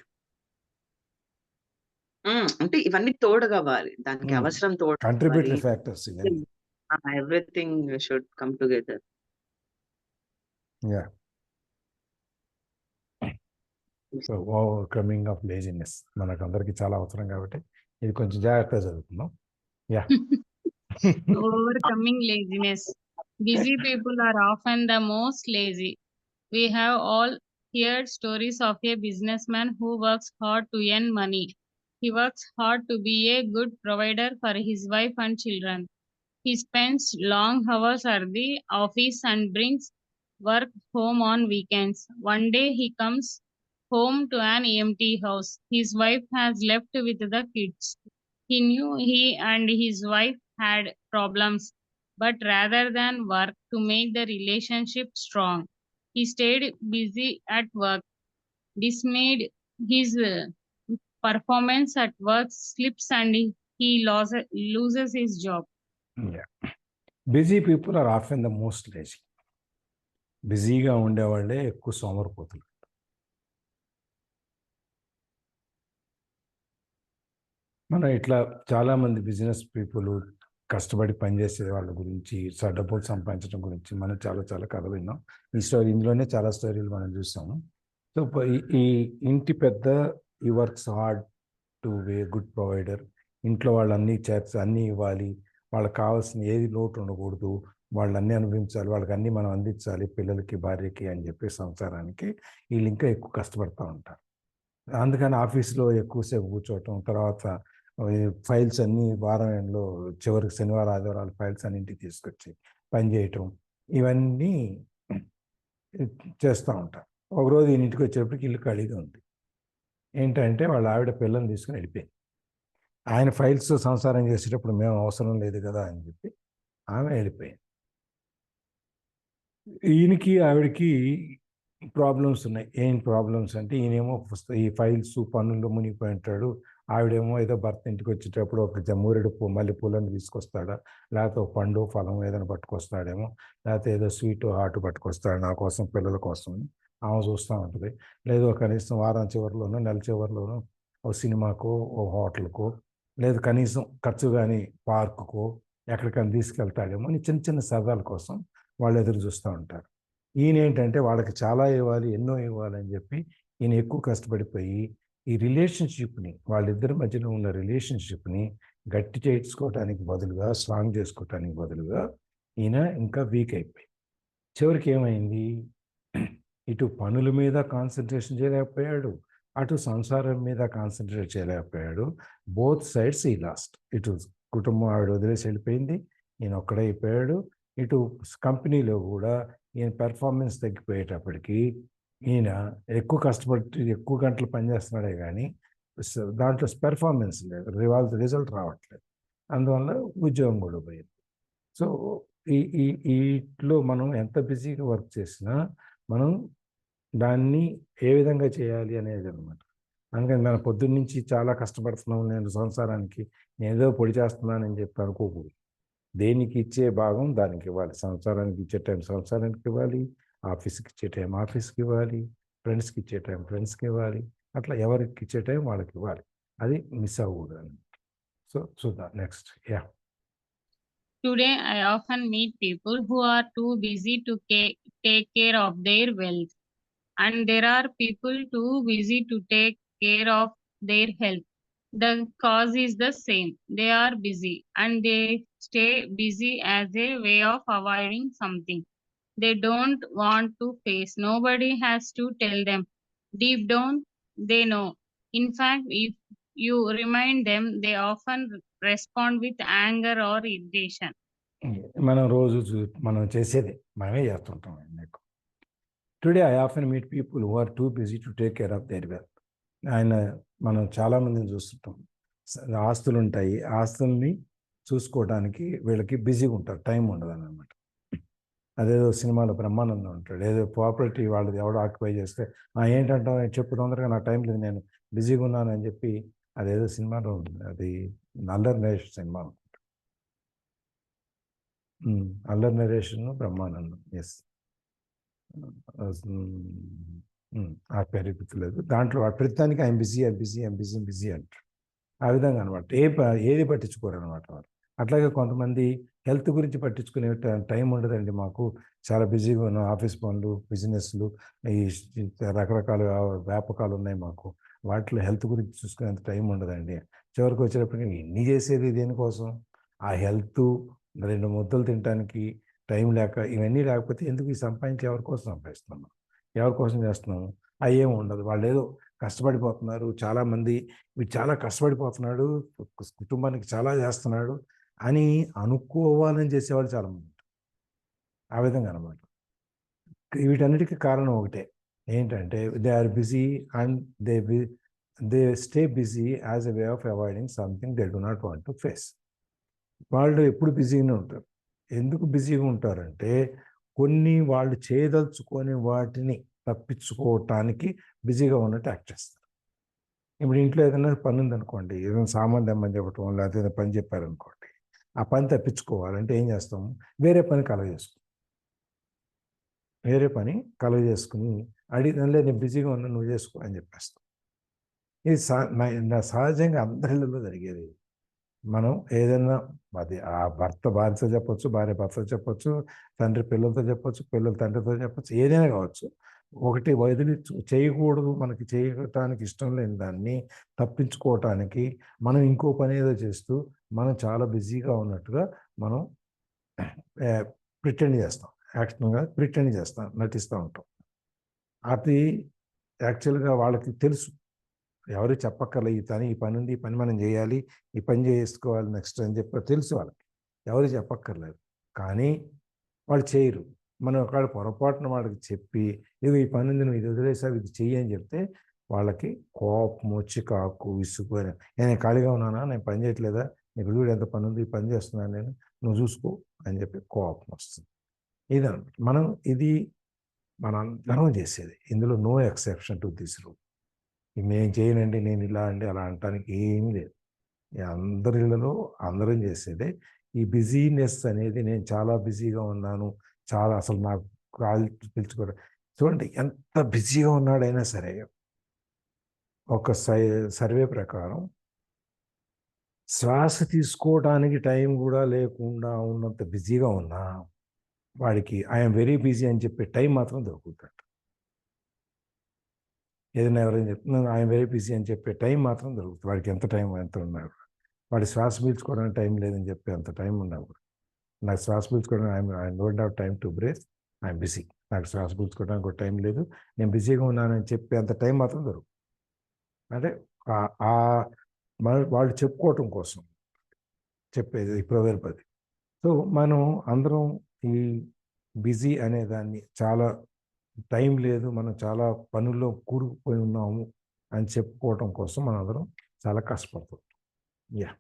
అంటే ఇవన్నీ తోడుగవ్వాలి. దానికి అవసరం తోడవ్వాలి. కంట్రిబ్యూటరీ ఫ్యాక్టర్స్ ఇవన్నీ. Everything should come together. Yeah. So overcoming of laziness మనకందరికీ చాలా అవసరం కాబట్టి ఇది కొంచెం జాగ్రత్తగా చదువుకుందాం. Yeah. Overcoming laziness. Busy people are often the most lazy. We have all heard stories of a businessman who works hard to earn money. He works hard to be a good provider for his wife and children. He spends long hours at the office and brings work home on weekends. One day he comes home to an empty house. His wife has left with the kids. He knew he and his wife had problems, but rather than work to make the relationship strong, he stayed busy at work. Dismayed, his performance at work slips and he loses his job. Busy people are often the most lazy. బిజీగా ఉండేవాళ్ళే ఎక్కువ సోమరిపోతులు. మనం ఇట్లా చాలామంది business people కష్టపడి పనిచేసే వాళ్ళ గురించి, డబ్బులు సంపాదించడం గురించి మనం చాలా చాలా కథ విన్నాం. ఇందులోనే చాలా స్టోరీలు మనం చూసాము. సో ఈ ఇంటి పెద్ద ఈ works hard to be a good provider. ఇంట్లో వాళ్ళు అన్నీ ఇవ్వాలి, వాళ్ళకి కావాల్సిన ఏది లోటు ఉండకూడదు, వాళ్ళు అన్నీ అనుభవించాలి, వాళ్ళకి అన్నీ మనం అందించాలి, పిల్లలకి భార్యకి అని చెప్పి సంసారానికి వీళ్ళు ఇంకా ఎక్కువ కష్టపడుతూ ఉంటారు. అందుకని ఆఫీస్లో ఎక్కువసేపు కూర్చోవటం, తర్వాత ఫైల్స్ అన్నీ వారంలో చివరికి శనివారం ఆదివారాలు ఫైల్స్ అన్నింటికి తీసుకొచ్చి పనిచేయటం, ఇవన్నీ చేస్తూ ఉంటారు. ఒకరోజు ఇంటికి వచ్చేటప్పటికి ఇల్లు ఖాళీగా ఉంది. ఏంటంటే వాళ్ళ ఆవిడ పిల్లల్ని తీసుకుని వెళ్ళిపోయింది. ఆయన ఫైల్స్ సంసారం చేసేటప్పుడు మేము అవసరం లేదు కదా అని చెప్పి ఆమె వెళ్ళిపోయింది. ఈయనకి ఆవిడకి ప్రాబ్లమ్స్ ఉన్నాయి. ఏం ప్రాబ్లమ్స్ అంటే ఈయనేమో ఈ ఫైల్స్ పనుల్లో మునిగిపోయి ఉంటాడు, ఆవిడేమో ఏదో భర్త ఇంటికి వచ్చేటప్పుడు ఒక మూరెడు మల్లెపూలను తీసుకొస్తాడా, లేకపోతే ఒక పండు ఫలం ఏదైనా పట్టుకొస్తాడేమో, లేకపోతే ఏదో స్వీట్ హాట్ పట్టుకొస్తాడు నా కోసం పిల్లల కోసం ఆమె చూస్తూ ఉంటుంది. లేదు కనీసం వారం చివరిలోనో నెల చివరిలోనో ఓ సినిమాకో ఓ హోటల్కో, లేదు కనీసం ఖర్చు కానీ పార్కుకో ఎక్కడికైనా తీసుకెళ్తాడేమో అని చిన్న చిన్న సరదాల కోసం వాళ్ళు ఎదురు చూస్తూ ఉంటారు. ఈయన ఏంటంటే వాళ్ళకి చాలా ఇవ్వాలి, ఎన్నో ఇవ్వాలని చెప్పి ఈయన ఎక్కువ కష్టపడిపోయి ఈ రిలేషన్షిప్ని, వాళ్ళిద్దరి మధ్యలో ఉన్న రిలేషన్షిప్ని గట్టి చేసుకోవటానికి బదులుగా, స్ట్రాంగ్ చేసుకోవటానికి బదులుగా ఈయన ఇంకా వీక్ అయిపోయి చివరికి ఏమైంది, ఇటు పనుల మీద కాన్సన్ట్రేషన్ చేయలేకపోయాడు, అటు సంసారం మీద కాన్సన్ట్రేట్ చేయలేకపోయాడు. బోత్ సైడ్స్ ఈ లాస్ట్. ఇటు కుటుంబం ఆవిడ వదిలేసి వెళ్ళిపోయింది, ఈయన ఒక్కడే అయిపోయాడు. ఇటు కంపెనీలో కూడా ఈయన పెర్ఫార్మెన్స్ తగ్గిపోయేటప్పటికి ఈయన ఎక్కువ కష్టపడి ఎక్కువ గంటలు పనిచేస్తున్నాడే కానీ దాంట్లో పెర్ఫార్మెన్స్ లేదు, రిజల్ట్ రావట్లేదు. అందువల్ల ఉద్యోగం కూడా పోయింది. సో వీటిలో మనం ఎంత బిజీగా వర్క్ చేసినా మనం దాన్ని ఏ విధంగా చేయాలి అనేది అనమాట. అందుకని మన పొద్దున్న నుంచి చాలా కష్టపడుతున్నాం, నేను సంసారానికి ఏదో పొడి చేస్తున్నానని చెప్పి అనుకోకూడదు. దేనికి ఇచ్చే భాగం దానికి ఇవ్వాలి. సంసారానికి ఇచ్చే టైం సంసారానికి ఇవ్వాలి, ఆఫీస్కి ఇచ్చే టైం ఆఫీస్కి ఇవ్వాలి, ఫ్రెండ్స్కి ఇచ్చే టైం ఫ్రెండ్స్కి ఇవ్వాలి, అట్లా ఎవరికి ఇచ్చే టైం వాళ్ళకి ఇవ్వాలి. అది మిస్ అవ్వకూడదు. సో చూద్దాం next. Yeah. Today, I often meet people who are too busy to take care of their wealth, and there are people too busy to take care of their health. The cause is the same. They are busy and they stay busy as a way of avoiding something they don't want to face. Nobody has to tell them. Deep down, they know. In fact, if you remind them, they often respond with anger or irritation. మనం రోజు మనం చేసేది మనమే చేస్తుంటాం ఎక్కువ. Today I often meet people who are too busy to take care of their wealth. మనం చాలామందిని చూస్తుంటాం. ఆస్తులు ఉంటాయి, ఆస్తుల్ని చూసుకోవడానికి వీళ్ళకి బిజీగా ఉంటారు, టైం ఉండదు అనమాట. అదేదో సినిమాలో బ్రహ్మానందం ఉంటాడు, ఏదో ప్రాపర్టీ వాళ్ళది ఎవడో ఆక్యుపై చేస్తే ఏంటంటావు చెప్పు తొందరగా, నాకు టైం లేదు, నేను బిజీగా ఉన్నాను అని చెప్పి, అదేదో సినిమాలో ఉంది, అది అల్లరి నరేష్ సినిమా, అల్లరి నరేషన్ బ్రహ్మానందం, ఎస్, ఆ పేరు గుర్తులేదు. దాంట్లో ప్రతిదానికి ఐఎమ్ బిజీ అంటారు. ఆ విధంగా అనమాట. ఏది పట్టించుకోరు అనమాట వాళ్ళు. అట్లాగే కొంతమంది హెల్త్ గురించి పట్టించుకునే టైం ఉండదండి, మాకు చాలా బిజీగా ఉన్నాం, ఆఫీస్ పనులు, బిజినెస్లు, ఈ రకరకాల వ్యాపకాలు ఉన్నాయి మాకు, వాటిలో హెల్త్ గురించి చూసుకునేంత టైం ఉండదండి. చివరికి వచ్చేటప్పటికి ఇన్ని చేసేది దేనికోసం? ఆ హెల్త్, 2 ముద్దలు తినడానికి టైం లేక, ఇవన్నీ లేకపోతే ఎందుకు ఈ సంపాదించి ఎవరి కోసం సంపాదిస్తున్నాం, ఎవరి కోసం చేస్తున్నాము? అయ్యేం ఉండదు. వాళ్ళు ఏదో కష్టపడిపోతున్నారు, చాలామంది వీడు చాలా కష్టపడిపోతున్నాడు, కుటుంబానికి చాలా చేస్తున్నాడు అని అనుకోవాలని చేసేవాళ్ళు చాలామంది ఉంటారు. ఆ విధంగా అనమాట. వీటన్నిటికీ కారణం ఒకటే, ఏంటంటే they are busy and they stay busy as a way of avoiding something they do not want to face. వాళ్ళు ఎప్పుడు బిజీగానే ఉంటారు. ఎందుకు బిజీగా ఉంటారంటే, కొన్ని వాళ్ళు చేయదలుచుకొని వాటిని తప్పించుకోవటానికి బిజీగా ఉన్నట్టు యాక్ట్ చేస్తారు. ఇప్పుడు ఇంట్లో ఏదైనా పని ఉందనుకోండి, ఏదైనా సామాన్ తెమ్మని చెప్పటం, లేకపోతే ఏదైనా పని చెప్పారనుకోండి, ఆ పని తప్పించుకోవాలంటే ఏం చేస్తాము? వేరే పని కలగజేసుకుని లేదు నేను బిజీగా ఉన్నా, నువ్వు చేసుకో అని చెప్పేస్తాం. ఇది సహజంగా అందరిలో జరిగేది. మనం ఏదైనా, అది ఆ భర్త భార్యతో చెప్పొచ్చు, భార్య భర్తతో చెప్పొచ్చు, తండ్రి పిల్లలతో చెప్పొచ్చు, పిల్లలు తండ్రితో చెప్పొచ్చు, ఏదైనా కావచ్చు. ఒకటి వదిలి చేయకూడదు, మనకి చేయటానికి ఇష్టం లేని దాన్ని తప్పించుకోవటానికి మనం ఇంకో పని ఏదో చేస్తూ మనం చాలా బిజీగా ఉన్నట్టుగా మనం ప్రిటెండ్ చేస్తాం, యాక్షన్గా ప్రిటెండ్ చేస్తాం, నటిస్తూ ఉంటాం. అది యాక్చువల్గా వాళ్ళకి తెలుసు, ఎవరు చెప్పక్కర్లే, ఈ పని ఉంది, ఈ పని మనం చేయాలి, ఈ పని చేసుకోవాలి నెక్స్ట్ అని చెప్పి తెలుసు వాళ్ళకి, ఎవరు చెప్పక్కర్లేదు. కానీ వాళ్ళు చేయరు. మనం ఒకవేళ పొరపాటున వాళ్ళకి చెప్పి, ఇది ఈ పని ఉంది, నువ్వు ఇది వదిలేసావు, ఇది చెయ్యి అని చెప్తే వాళ్ళకి కోపం, చికాకు, విసుగు, నేను ఖాళీగా ఉన్నానా, నేను పని చేయట్లేదా, నీకు చూడు ఎంత పని ఉంది, ఈ పని చేస్తున్నాను నేను, నువ్వు చూసుకో అని చెప్పి కోపం వస్తుంది. ఇదన్నమాట. మన అందరం చేసేది. ఇందులో no exception to this rule. నేను చేయనండి, నేను ఇలా అండి, అలా అనటానికి ఏమీ లేదు. అందరిలో అందరం చేసేదే. ఈ బిజీనెస్ అనేది, నేను చాలా బిజీగా ఉన్నాను, చాలా అసలు నాకు కాల్ పిలుచుకోవడం, చూడండి ఎంత బిజీగా ఉన్నాడైనా సరే, ఒక సర్వే ప్రకారం శ్వాస తీసుకోవడానికి టైం కూడా లేకుండా ఉన్నంత బిజీగా ఉన్నా వాడికి ఐఎమ్ వెరీ బిజీ అని చెప్పే టైం మాత్రం దొరుకుతాడు. ఏదైనా ఎవరైనా చెప్తున్నాను ఐఎమ్ వెరీ బిజీ అని చెప్పే టైం మాత్రం దొరుకుతుంది. వాడికి ఎంత టైం ఎంత ఉన్నాడు, వాడి శ్వాస పీల్చుకోవడానికి టైం లేదని చెప్పి అంత టైం ఉన్నప్పుడు, నాకు శ్వాస పీల్చుకోవడానికి I don't have time to breathe, I'm busy, నాకు శ్వాస పీల్చుకోవడానికి ఒక టైం లేదు, నేను బిజీగా ఉన్నానని చెప్పి అంత టైం మాత్రం దొరుకుతుంది. అంటే వాళ్ళు చెప్పుకోవటం కోసం చెప్పేది ఈ ప్రొవెర్బ్ అది. సో మనం అందరం ఈ బిజీ అనే దాన్ని, చాలా టైం లేదు, మనం చాలా పనుల్లో కూరుకుపోయి ఉన్నాము అని చెప్పుకోవటం కోసం మనం అందరం చాలా కష్టపడుతాం. Yeah.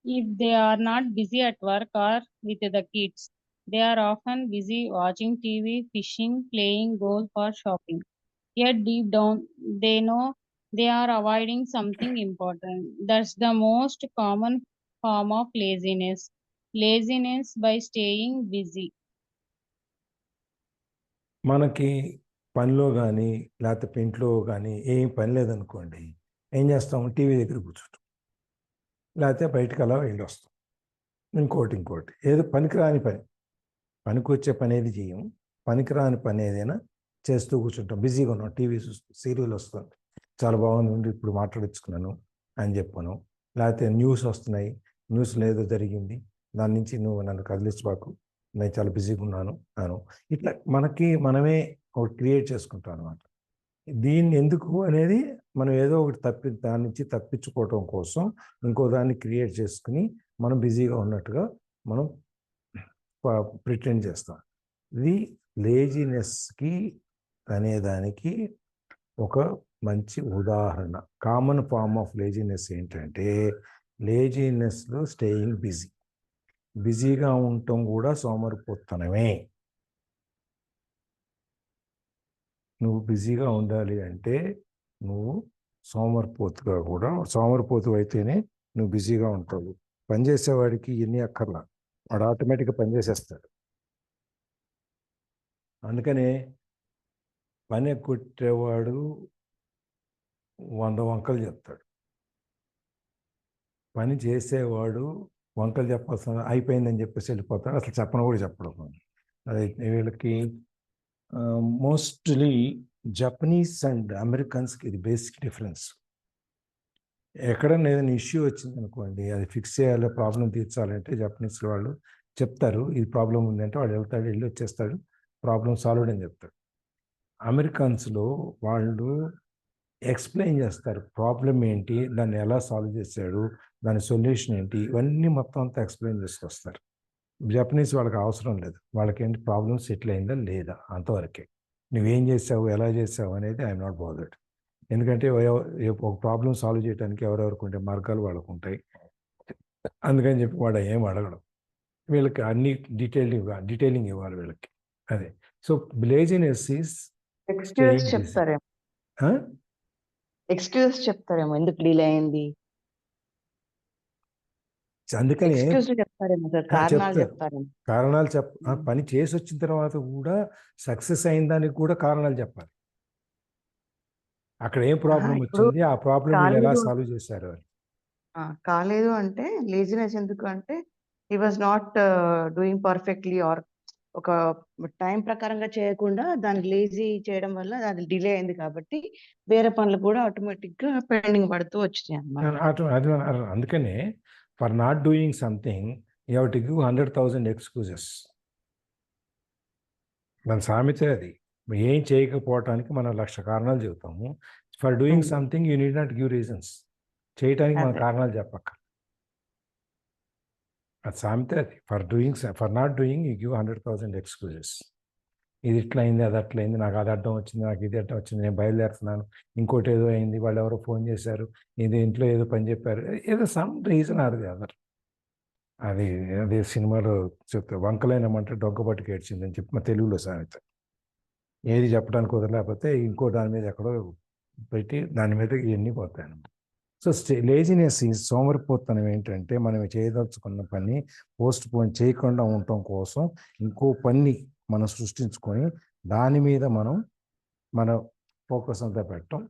If they are not busy at work or with the kids, they are often busy watching TV, fishing, playing golf, or shopping. Yet deep down, they know they are avoiding something important. That's the most common form of laziness. Laziness by staying busy. మనకి పనిలో కానీ లేకపోతే ఇంట్లో కానీ ఏం పని లేదనుకోండి, ఏం చేస్తాం? టీవీ దగ్గర కూర్చుంటాం. లేకపోతే బయటకు అలా వెళ్ళి వస్తాం. ఇంకోటి ఏదో పనికిరాని పని, పనికొచ్చే పని ఏది చేయం, పనికిరాని పని ఏదైనా చేస్తూ కూర్చుంటాం. బిజీగా ఉన్నాం, టీవీ చూస్తూ, సీరియల్ వస్తుంది, చాలా బాగుంది ఇప్పుడు మాట్లాడించుకున్నాను అని చెప్పాను. లేకపోతే న్యూస్ వస్తున్నాయి, న్యూస్లో ఏదో జరిగింది, దాని నుంచి నువ్వు నన్ను కదిలించబాకు, నేను చాలా బిజీగా ఉన్నాను ఇట్లా మనమే ఒకటి క్రియేట్ చేసుకుంటాం అనమాట. దీన్ని ఎందుకు అనేది మనం ఏదో ఒకటి దాని నుంచి తప్పించుకోవటం కోసం ఇంకో దాన్ని క్రియేట్ చేసుకుని మనం బిజీగా ఉన్నట్టుగా మనం ప్రిటెండ్ చేస్తాం. ఇది లేజినెస్కి అనేదానికి ఒక మంచి ఉదాహరణ. కామన్ ఫార్మ్ ఆఫ్ లేజినెస్ ఏంటంటే లేజినెస్లో స్టేయింగ్ బిజీగా ఉండటం కూడా సోమరిపోతనమే. నువ్వు బిజీగా ఉండాలి అంటే నువ్వు సోమరిపోతు అయితేనే నువ్వు బిజీగా ఉంటావు. పనిచేసేవాడికి ఎన్ని అక్కర్లా, వాడు ఆటోమేటిక్గా పనిచేసేస్తాడు. అందుకనే పని కొట్టేవాడు 100 వంకలు చెప్తాడు, పని చేసేవాడు వంకలు చెప్పాల్సిన అయిపోయిందని చెప్పేసి వెళ్ళిపోతాడు, అసలు చెప్పను కూడా చెప్పడం. అదే వీళ్ళకి మోస్ట్లీ జపనీస్ అండ్ అమెరికన్స్కి ఇది బేసిక్ డిఫరెన్స్. ఎక్కడైనా ఏదైనా ఇష్యూ వచ్చింది అనుకోండి, అది ఫిక్స్ చేయాలి, ప్రాబ్లం తీర్చాలంటే జపనీస్ వాళ్ళు చెప్తారు ఇది ప్రాబ్లం ఉందంటే వాడు వెళ్తాడు, వెళ్ళి వచ్చేస్తాడు, ప్రాబ్లం సాల్వ్డ్ అని చెప్తాడు. అమెరికన్స్లో వాళ్ళు ఎక్స్ప్లెయిన్ చేస్తారు, ప్రాబ్లం ఏంటి, దాన్ని ఎలా సాల్వ్ చేశాడు, దాని సొల్యూషన్ ఏంటి, ఇవన్నీ మొత్తం అంతా ఎక్స్ప్లెయిన్ చేసుకొస్తారు. జపనీస్ వాళ్ళకి అవసరం లేదు, వాళ్ళకి ఏంటి ప్రాబ్లం సెటిల్ అయిందా లేదా అంతవరకే. నువ్వేం చేసావు, ఎలా చేసావు అనేది ఐఎమ్ నాట్ బాదర్డ్. ఎందుకంటే ఒక ప్రాబ్లం సాల్వ్ చేయడానికి ఎవరెవరికి ఉంటే మార్గాలు వాళ్ళకు ఉంటాయి. అందుకని చెప్పి వాడు ఏం అడగడం, వీళ్ళకి అన్ని డీటెయిలింగ్ ఇవ్వాలి వీళ్ళకి. అదే సో లేజినెస్ ఈస్ ఎక్స్క్యూజ్ చెప్తారేమో ఎందుకు డిలే అయింది, అందుకని కారణాలు పని చేసి వచ్చిన తర్వాత కూడా సక్సెస్ అయిన దానికి కూడా కారణాలు చెప్పాలి. అక్కడ ఏం ప్రాబ్లం వచ్చింది, ఆ ప్రాబ్లం వీళ్ళు ఎలా సాల్వ్ చేశారు అని. కాలేదు అంటే లేజినెస్ ఎందుకు అంటే he was not doing perfectly or ఒక టైం ప్రకారంగా చేయకుండా దాన్ని లేజీ చేయడం వల్ల అది డిలే అయింది, కాబట్టి వేరే పనులు కూడా ఆటోమేటిక్ గా పెండింగ్ పడుతూ వచ్చినాయి అన్నమాట. అందుకనే for not doing something you have to give 100,000 excuses. మన సామెత అది. ఏం చేయకపోవటానికి మనం 1,00,000 కారణాలు చెబుతాము. For doing something you need not give reasons. చేయటానికి మన కారణాలు చెప్పక్క. అది సామెత అది. For not doing you give 100,000 excuses. ఇది ఇట్లా అయింది, అది అట్లా అయింది, నాకు అది అడ్డం వచ్చింది, నాకు ఇది అడ్డం వచ్చింది, నేను బయలుదేరుతున్నాను, ఇంకోటి ఏదో అయింది, వాళ్ళు ఎవరో ఫోన్ చేశారు, ఇంట్లో ఏదో పని చెప్పారు, ఏదో సమ్ రీజన్ అది అదర్. అది సినిమాలో చెప్తే వంకలైనమంటే డొంక పట్టుకు ఏడ్చిందని చెప్పి మా తెలుగులో సామెత. ఏది చెప్పడానికి కుదరలేకపోతే ఇంకో దాని మీద ఎక్కడో పెట్టి దాని మీద ఇవన్నీ పోతాయి. సో లేజినెస్ ఈ సోమరిపోతనం ఏంటంటే మనం చేయదలుచుకున్న పని పోస్ట్ పోన్ చేయకుండా ఉండటం కోసం ఇంకో పని మనం సృష్టించుకొని దాని మీద మన ఫోకస్ అంతా పెట్టడం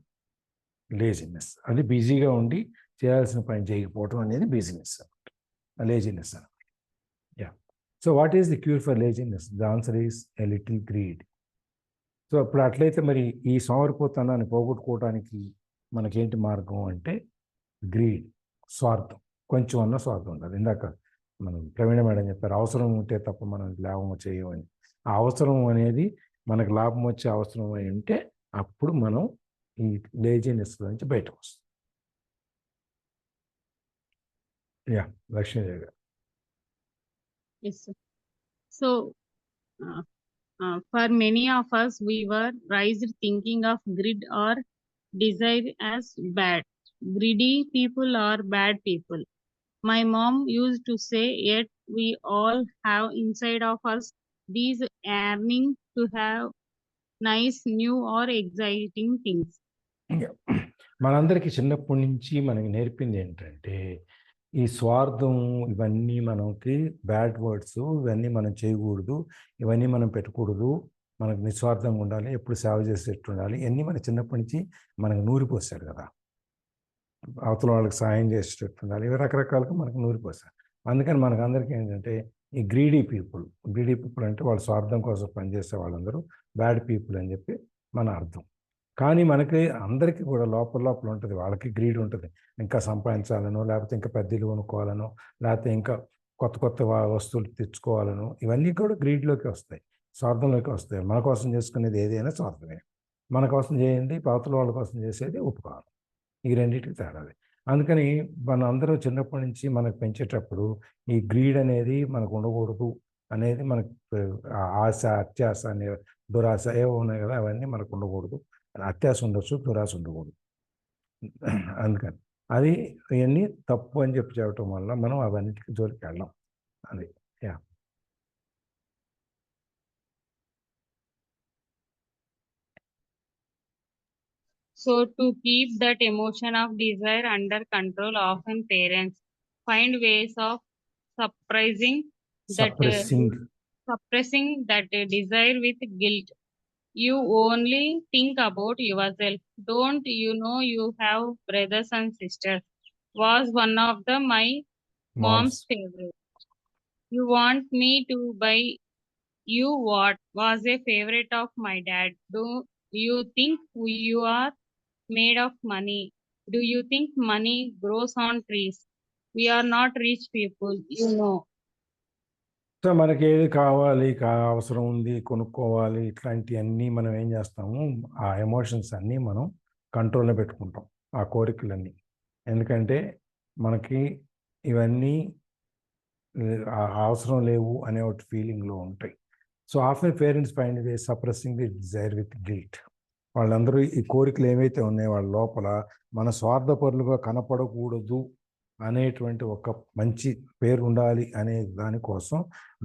లేజినెస్. అది బిజీగా ఉండి చేయాల్సిన పని చేయకపోవటం అనేది లేజినెస్ అనమాట. Yeah. So what is the cure for laziness? The answer is a little greed. So అప్పుడు అట్లయితే మరి ఈ సోమరిపోతనాన్ని పోగొట్టుకోవడానికి మనకేంటి మార్గం అంటే గ్రీడ్, స్వార్థం. కొంచెం అన్న స్వార్థం ఉండాలి. ఇందాక మనం ప్రవీణ మేడం చెప్పారు, అవసరం ఉంటే తప్ప మనం లాభం చేయమని. ఆ అవసరం అనేది మనకు లాభం వచ్చే అవసరం అయి ఉంటే అప్పుడు మనం ఈ లేజినెస్ నుంచి బయటకు వస్తాం. యా, లక్ష్మీదేవి గారు. So for many of us, we were raised thinking of greed or desire as bad. Greedy people are bad people. My mom used to say, yet we all have inside of us these yearning to have nice, new or exciting things. మనందరికీ చిన్నప్పటి నుంచి మనకి నేర్పింది ఏంటంటే ఈ స్వార్థం, ఇవన్నీ మనకి బ్యాడ్ వర్డ్స్, ఇవన్నీ మనం చేయకూడదు, ఇవన్నీ మనం పెట్టకూడదు, మనకు నిస్వార్థంగా ఉండాలి, ఎప్పుడు సేవ చేసేట్టు ఉండాలి, ఇవన్నీ మన చిన్నప్పటి నుంచి మనకు నూరిపోసారు కదా. అవతల వాళ్ళకి సాయం చేసేటట్టు ఉండాలి. ఇవి రకరకాలుగా మనకు నూరిపోసారు. అందుకని మనకందరికీ ఏంటంటే ఈ గ్రీడీ పీపుల్ అంటే వాళ్ళ స్వార్థం కోసం పనిచేసే వాళ్ళందరూ బ్యాడ్ పీపుల్ అని చెప్పి మన అర్థం. కానీ మనకి అందరికీ కూడా లోపల ఉంటుంది. వాళ్ళకి గ్రీడ్ ఉంటుంది. ఇంకా సంపాదించాలనో, లేకపోతే ఇంకా పెద్ద ఇల్లు కొనుక్కోవాలనో, లేకపోతే ఇంకా కొత్త వస్తువులు తెచ్చుకోవాలనో, ఇవన్నీ కూడా గ్రీడ్‌లోకి వస్తాయి. స్వార్థంలోకి వస్తాయి. మన కోసం చేసుకునేది ఏదైనా స్వార్థమే. మన కోసం చేయండి, అవతల వాళ్ళ కోసం చేసేది ఉపకారం. ఈ రెండిటికి తేడాది. అందుకని మనందరూ చిన్నప్పటి నుంచి మనకు పెంచేటప్పుడు ఈ గ్రీడ్ అనేది మనకు ఉండకూడదు అనేది మనకు ఆశ, అత్యాశ అనే దురాశ ఏవో ఉన్నాయి కదా, అవన్నీ మనకు ఉండకూడదు. అత్యాశ ఉండొచ్చు, దురాశ ఉండకూడదు. అందుకని అది ఇవన్నీ తప్పు అని చెప్పడం వల్ల మనం అవన్నిటికి జోలికి వెళ్ళాం. అది yeah! So to keep that emotion of desire under control, often parents find ways of suppressing that desire with guilt. You only think about yourself. Don't you know you have brothers and sisters? Was one of my mom's favorite. You want me to buy you what was a favorite of my dad. Do you think you are made of money? Do you think money grows on trees? We are not rich people, you know. So మనకి ఏది కావాలి, అవసరం ఉంది, కొనుక్కోవాలి, ఇట్లాంటివన్నీ మనం ఏం చేస్తాము, ఆ ఎమోషన్స్ అన్నీ మనం కంట్రోల్లో పెట్టుకుంటాం, ఆ కోరికలన్నీ. ఎందుకంటే మనకి ఇవన్నీ అవసరం లేవు అనే ఒక ఫీలింగ్లో ఉంటాయి. So after parents find way suppressing the Dzire with guilt. వాళ్ళందరూ ఈ కోరికలు ఏవైతే ఉన్నాయో వాళ్ళ లోపల మన స్వార్థపరులుగా కనపడకూడదు అనేటువంటి ఒక మంచి పేరు ఉండాలి అనే దానికోసం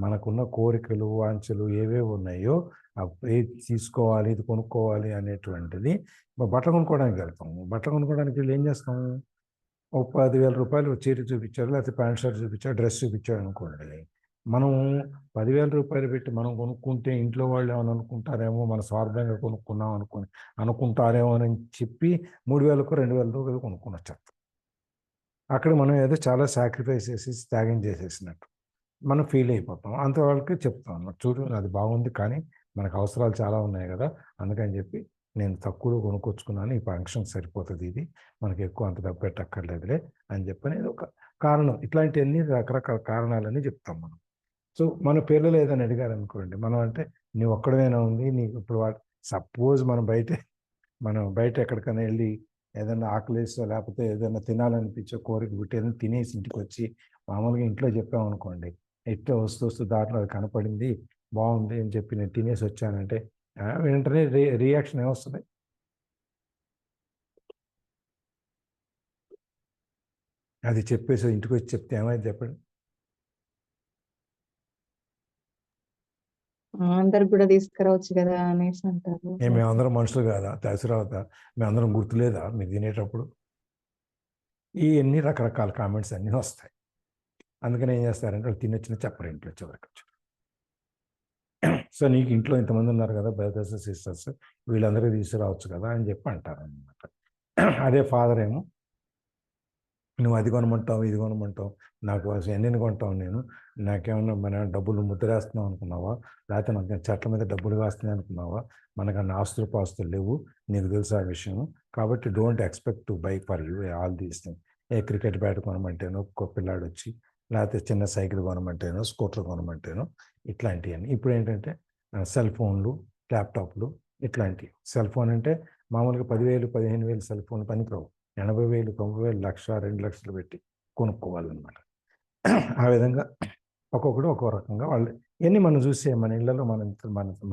మనకున్న కోరికలు, వాంఛలు ఏవేవి ఉన్నాయో అవి తీసుకోవాలి, ఇది కొనుక్కోవాలి అనేటువంటిది. బట్టలు కొనుక్కోవడానికి వెళ్తాము. బట్టలు కొనుక్కోవడానికి వెళ్ళి ఏం చేస్తాము, ఓ 10,000 రూపాయలు చీర చూపించారు, లేకపోతే ప్యాంట్ షర్ట్ చూపించారు, డ్రెస్ చూపించారు అనుకోండి. మనం 10,000 రూపాయలు పెట్టి మనం కొనుక్కుంటే ఇంట్లో వాళ్ళు ఏమైనా అనుకుంటారేమో, మన స్వార్థంగా కొనుక్కున్నాం అనుకుంటారేమో అని చెప్పి 3,000కో 2,000 రూపాయలు కొనుక్కొని వచ్చేస్తాం. అక్కడ మనం ఏదో చాలా సాక్రిఫైస్ చేసేసి త్యాగం చేసేసినట్టు మనం ఫీల్ అయిపోతాం. అంతవరకు చెప్తాం అన్నమాట, చూడు అది బాగుంది కానీ మనకు అవసరాలు చాలా ఉన్నాయి కదా, అందుకని చెప్పి నేను తక్కువలో కొనుక్కొచ్చుకున్నాను, ఈ ఫంక్షన్ సరిపోతుంది, ఇది మనకి ఎక్కువ అంత డబ్బు పెట్టక్కర్లేదులే అని చెప్పని ఒక కారణం. ఇట్లాంటివన్నీ రకరకాల కారణాలని చెప్తాం మనం. సో మన పిల్లలు ఏదైనా అడిగారు అనుకోండి, మనం అంటే నువ్వు ఒక్కడమైనా ఉంది నీకు ఇప్పుడు సపోజ్ మనం బయట ఎక్కడికైనా వెళ్ళి ఏదైనా ఆకలేసో లేకపోతే ఏదైనా తినాలనిపించో కోరిక పుట్టి ఏదైనా తినేసి ఇంటికి వచ్చి మామూలుగా ఇంట్లో చెప్పామనుకోండి, ఇట్లా వస్తూ దాంట్లో అది కనపడింది బాగుంది అని చెప్పి నేను తినేసి వచ్చానంటే వెంటనే రియాక్షన్ ఏమొస్తుంది? అది చెప్పేసి ఇంటికి వచ్చి చెప్తే ఏమైంది చెప్పండి? అందరికి కూడా తీసుకురావచ్చు కదా అనేసి అంటారు. మేమందరం మనుషులు కాదా, తెలిసిరావద్దా, మేమందరం గుర్తులేదా మీరు తినేటప్పుడు? ఇవన్నీ రకరకాల కామెంట్స్ అన్నీ వస్తాయి. అందుకని ఏం చేస్తారంటే వాళ్ళు తినొచ్చిన చెప్పరు ఇంట్లో చివరికి వచ్చి. సో నీకు ఇంట్లో ఇంతమంది ఉన్నారు కదా, బ్రదర్స్ సిస్టర్స్, వీళ్ళందరికీ తీసుకురావచ్చు కదా అని చెప్పి అంటారు అనమాట. అదే ఫాదర్ ఏమో నువ్వు అది కొనమంటావు, ఇది కొనమంటావు, నాకు ఎన్ని కొంటావు, నాకేమన్నా మన డబ్బులు ముద్రేస్తున్నావు అనుకున్నావా, లేకపోతే నాకు చెట్ల మీద డబ్బులు వేస్తున్నాయి అనుకున్నావా, మనకన్నా ఆస్తులు లేవు, నీకు తెలుసు ఆ విషయం. కాబట్టి don't expect to buy for you all these thing. Cricket bat కొనమంటేనో పిల్లాడు వచ్చి, లేకపోతే చిన్న సైకిల్ కొనమంటేనో, స్కూటర్ కొనమంటేనో, ఇట్లాంటివన్నీ. ఇప్పుడు ఏంటంటే సెల్ ఫోన్లు, ల్యాప్టాప్లు ఇట్లాంటివి. సెల్ ఫోన్ అంటే మామూలుగా 10,000, 15,000 సెల్ ఫోన్లు పనికిరావు. 80,000, 90,000, 1,00,000, 2,00,000 పెట్టి కొనుక్కోవాలన్నమాట. ఆ విధంగా ఒక్కొక్కడు ఒక్కో రకంగా వాళ్ళు ఇవన్నీ మనం చూసే మన ఇళ్లలో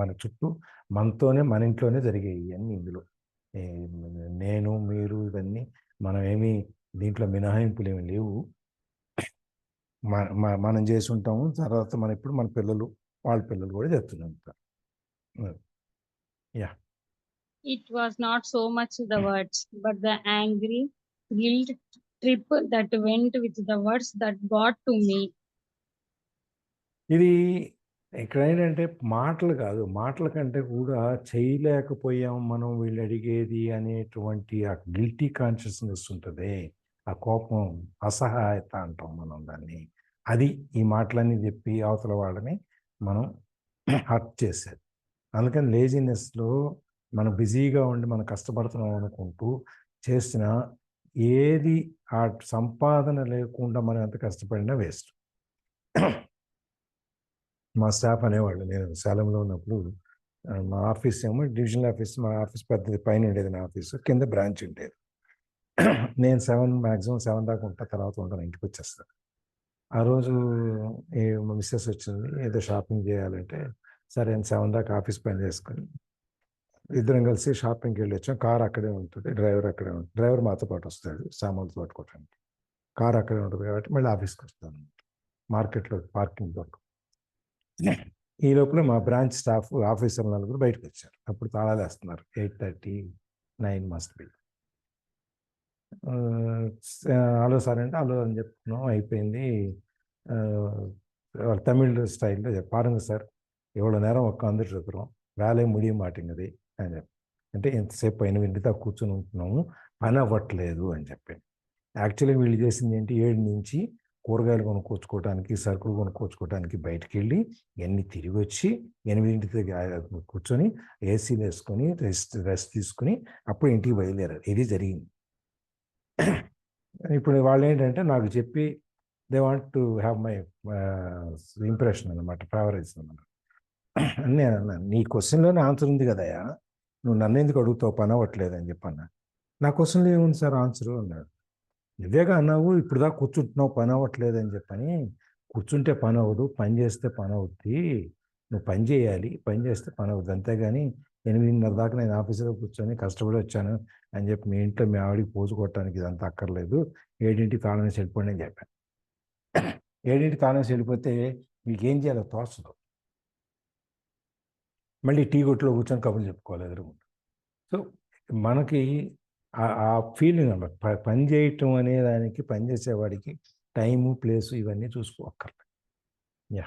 మన చుట్టూ మనతోనే మన ఇంట్లోనే జరిగాయి ఇవన్నీ. ఇందులో నేను మీరు ఇవన్నీ మనం ఏమీ దీంట్లో మినహాయింపులు ఏమి లేవు. మనం చేసి ఉంటాము. తర్వాత ఇప్పుడు మన పిల్లలు వాళ్ళ పిల్లలు కూడా చేస్తూనే ఉంటారు. Yeah. It was not so much the words, but the angry guilt trip that went with the words that got to me. ఇది ఇక్కడ ఏంటంటే మాటలు కాదు, మాటల కంటే కూడా చేయలేకపోయాం మనం వీళ్ళు అడిగేది అనేటువంటి ఆ గిల్టీ కాన్షియస్నెస్ ఉంటుంది. ఆ కోపం, అసహాయత అంటాం మనం దాన్ని. అది ఈ మాటలన్నీ చెప్పి అవతల వాళ్ళని మనం హర్ట్ చేసేది. అందుకని లేజినెస్లో మనం బిజీగా ఉండి మనం కష్టపడుతున్నాం అనుకుంటూ చేసిన ఏది ఆ సంపాదన లేకుండా మనం ఎంత కష్టపడినా వేస్ట్. మా స్టాఫ్ అనేవాళ్ళు, నేను సేలంలో ఉన్నప్పుడు మా ఆఫీస్ ఏమో డివిజనల్ ఆఫీస్, మా ఆఫీస్ పెద్దది, పైన ఉండేది నా ఆఫీసు, కింద బ్రాంచ్ ఉండేది. నేను మ్యాక్సిమం 7 దాకా ఉంటా, తర్వాత ఉంటాను, ఇంటికి వచ్చేస్తాను. ఆ రోజు మా మిస్సెస్ వచ్చింది, ఏదో షాపింగ్ చేయాలంటే సరే అని 7 దాకా ఆఫీస్ పని చేసుకొని ఇద్దరం కలిసి షాపింగ్కి వెళ్ళి వచ్చాం. కార్ అక్కడే ఉంటుంది, డ్రైవర్ అక్కడే ఉంటుంది. డ్రైవర్ మాతో పాటు వస్తాడు సామాన్లు పట్టుకోవడానికి. కార్ అక్కడే ఉంటుంది కాబట్టి మళ్ళీ ఆఫీస్కి వస్తాను. మార్కెట్లో పార్కింగ్ దొరకదు. ఈ లోపల మా బ్రాంచ్ స్టాఫ్ ఆఫీసర్లు నలుగురు బయటకు వచ్చారు. అప్పుడు తాళాలు వేస్తున్నారు. 8:30, 9 మస్ట్ బి. హలో సార్ అంటే హలో అని చెప్తున్నాం, అయిపోయింది. వాళ్ళు తమిళ్ స్టైల్లో పాருங்க సార్, எவ்வளோ நேரம் உட்காந்துட்டு இருக்கிறோம், வேலை முடிய மாட்டேங்குது అని చెప్పి. అంటే ఎంతసేపు పైన వెండితో కూర్చొని ఉంటున్నాము, పని అవ్వట్లేదు అని చెప్పాను. యాక్చువల్గా వీళ్ళు చేసింది ఏంటి, 7 నుంచి కూరగాయలు కొనుక్కొచ్చుకోవడానికి, సరుకులు కొనుక్కొచ్చుకోవడానికి బయటికి వెళ్ళి ఎన్ని తిరిగి వచ్చి 8 కూర్చొని ఏసీలు వేసుకొని రెస్ట్ తీసుకుని అప్పుడు ఇంటికి బయలుదేరారు. ఇది జరిగింది. ఇప్పుడు వాళ్ళు ఏంటంటే నాకు చెప్పి they want to have my impression అనమాట, ఫేవరైజ్ అనమాట. నేను అన్నాను, నీ క్వశ్చన్లోనే ఆన్సర్ ఉంది కదయా, నువ్వు నన్ను ఎందుకు అడుగుతావు, పని అవ్వట్లేదు అని చెప్పన్నా. నా క్వశ్చన్లో ఏముంది సార్ ఆన్సరు అన్నాడు. నువ్వేగా అన్నావు ఇప్పుడు దాకా కూర్చుంటున్నావు పని అవ్వట్లేదు అని చెప్పని. కూర్చుంటే పని అవ్వదు, పని చేస్తే పని అవుద్ది. నువ్వు పని చేయాలి, పని చేస్తే పని అవుద్ది. అంతేగాని 8:30 దాకా నేను ఆఫీసులో కూర్చొని కష్టపడి వచ్చాను అని చెప్పి మీ ఇంట్లో మీ ఆవిడికి పోజు కొట్టడానికి ఇదంతా అక్కర్లేదు. 7ంటికి తాళం వేసి వెళ్ళిపోండి అని చెప్పాను. 7ంటికి తాళం వేసి వెళ్ళిపోతే మీకు ఏం చేయాలో తోచదు. మళ్ళీ టీ కొట్టులో కూర్చొని కబుర్లు చెప్పుకోవాలి ఎదురుగుండా. సో మనకి ఆ ఫీలింగ్ అన్నమాట. పని చేయటం అనే దానికి, పని చేసేవాడికి టైము, ప్లేసు ఇవన్నీ చూసుకోక్కర్లేదు. Yeah.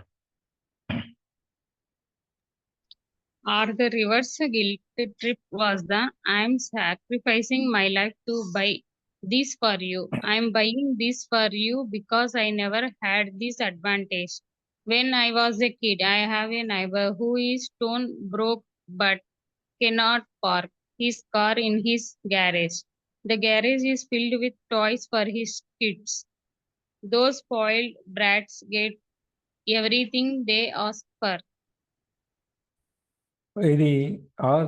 Or the reverse guilt trip was the I'm sacrificing my life to buy this for you. I'm buying this for you because I never had this advantage. When I was a kid, I have a neighbor who is stone broke but cannot park his car in his garage. The garage is filled with toys for his kids. Those spoiled brats get everything they ask for. ఇది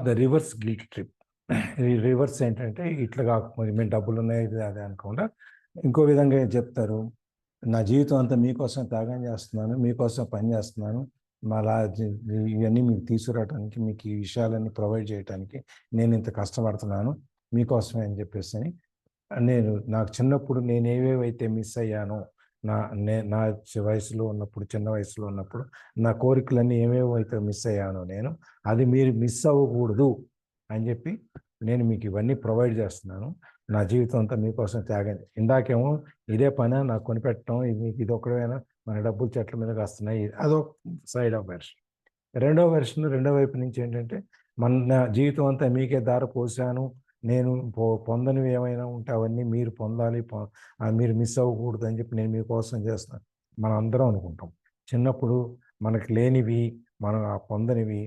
the reverse guilt trip. ఇది reverse ఏంటంటే ఇట్లా కాకపోతే మేము డబ్బులు ఉన్నాయి ఇది అదే అనుకోకుండా ఇంకో విధంగా చెప్తారు, నా జీవితం అంతా మీకోసం త్యాగం చేస్తున్నాను, మీకోసం పని చేస్తున్నాను, మళ్ళా ఇవన్నీ మీకు తీసుకురావడానికి, మీకు ఈ విషయాలన్నీ ప్రొవైడ్ చేయడానికి నేను ఇంత కష్టపడుతున్నాను మీకోసమే అని చెప్పేసి. నేను నాకు చిన్నప్పుడు నేను ఏవేవైతే మిస్ అయ్యానో, నా వయసులో ఉన్నప్పుడు, చిన్న వయసులో ఉన్నప్పుడు నా కోరికలన్నీ ఏమేవైతే మిస్ అయ్యానో నేను, అది మీరు మిస్ అవ్వకూడదు అని చెప్పి నేను మీకు ఇవన్నీ ప్రొవైడ్ చేస్తున్నాను. నా జీవితం అంతా మీకోసం త్యాగం. ఇందాకేమో ఇదే పని నాకు కొనిపెట్టడం, ఇది మీకు ఇది ఒకడైనా మన డబ్బులు చెట్ల మీద కాస్తున్నాయి, అదొక సైడ్ ఆఫ్ వెర్షన్. రెండో వైపు నుంచి ఏంటంటే మన జీవితం అంతా మీకే దారి పోసాను, నేను పొందనివి ఏమైనా ఉంటే అవన్నీ మీరు పొందాలి, మీరు మిస్ అవ్వకూడదు అని చెప్పి నేను మీకోసం చేస్తాను. మనం అందరం అనుకుంటాం చిన్నప్పుడు మనకి లేనివి, మనం పొందనివి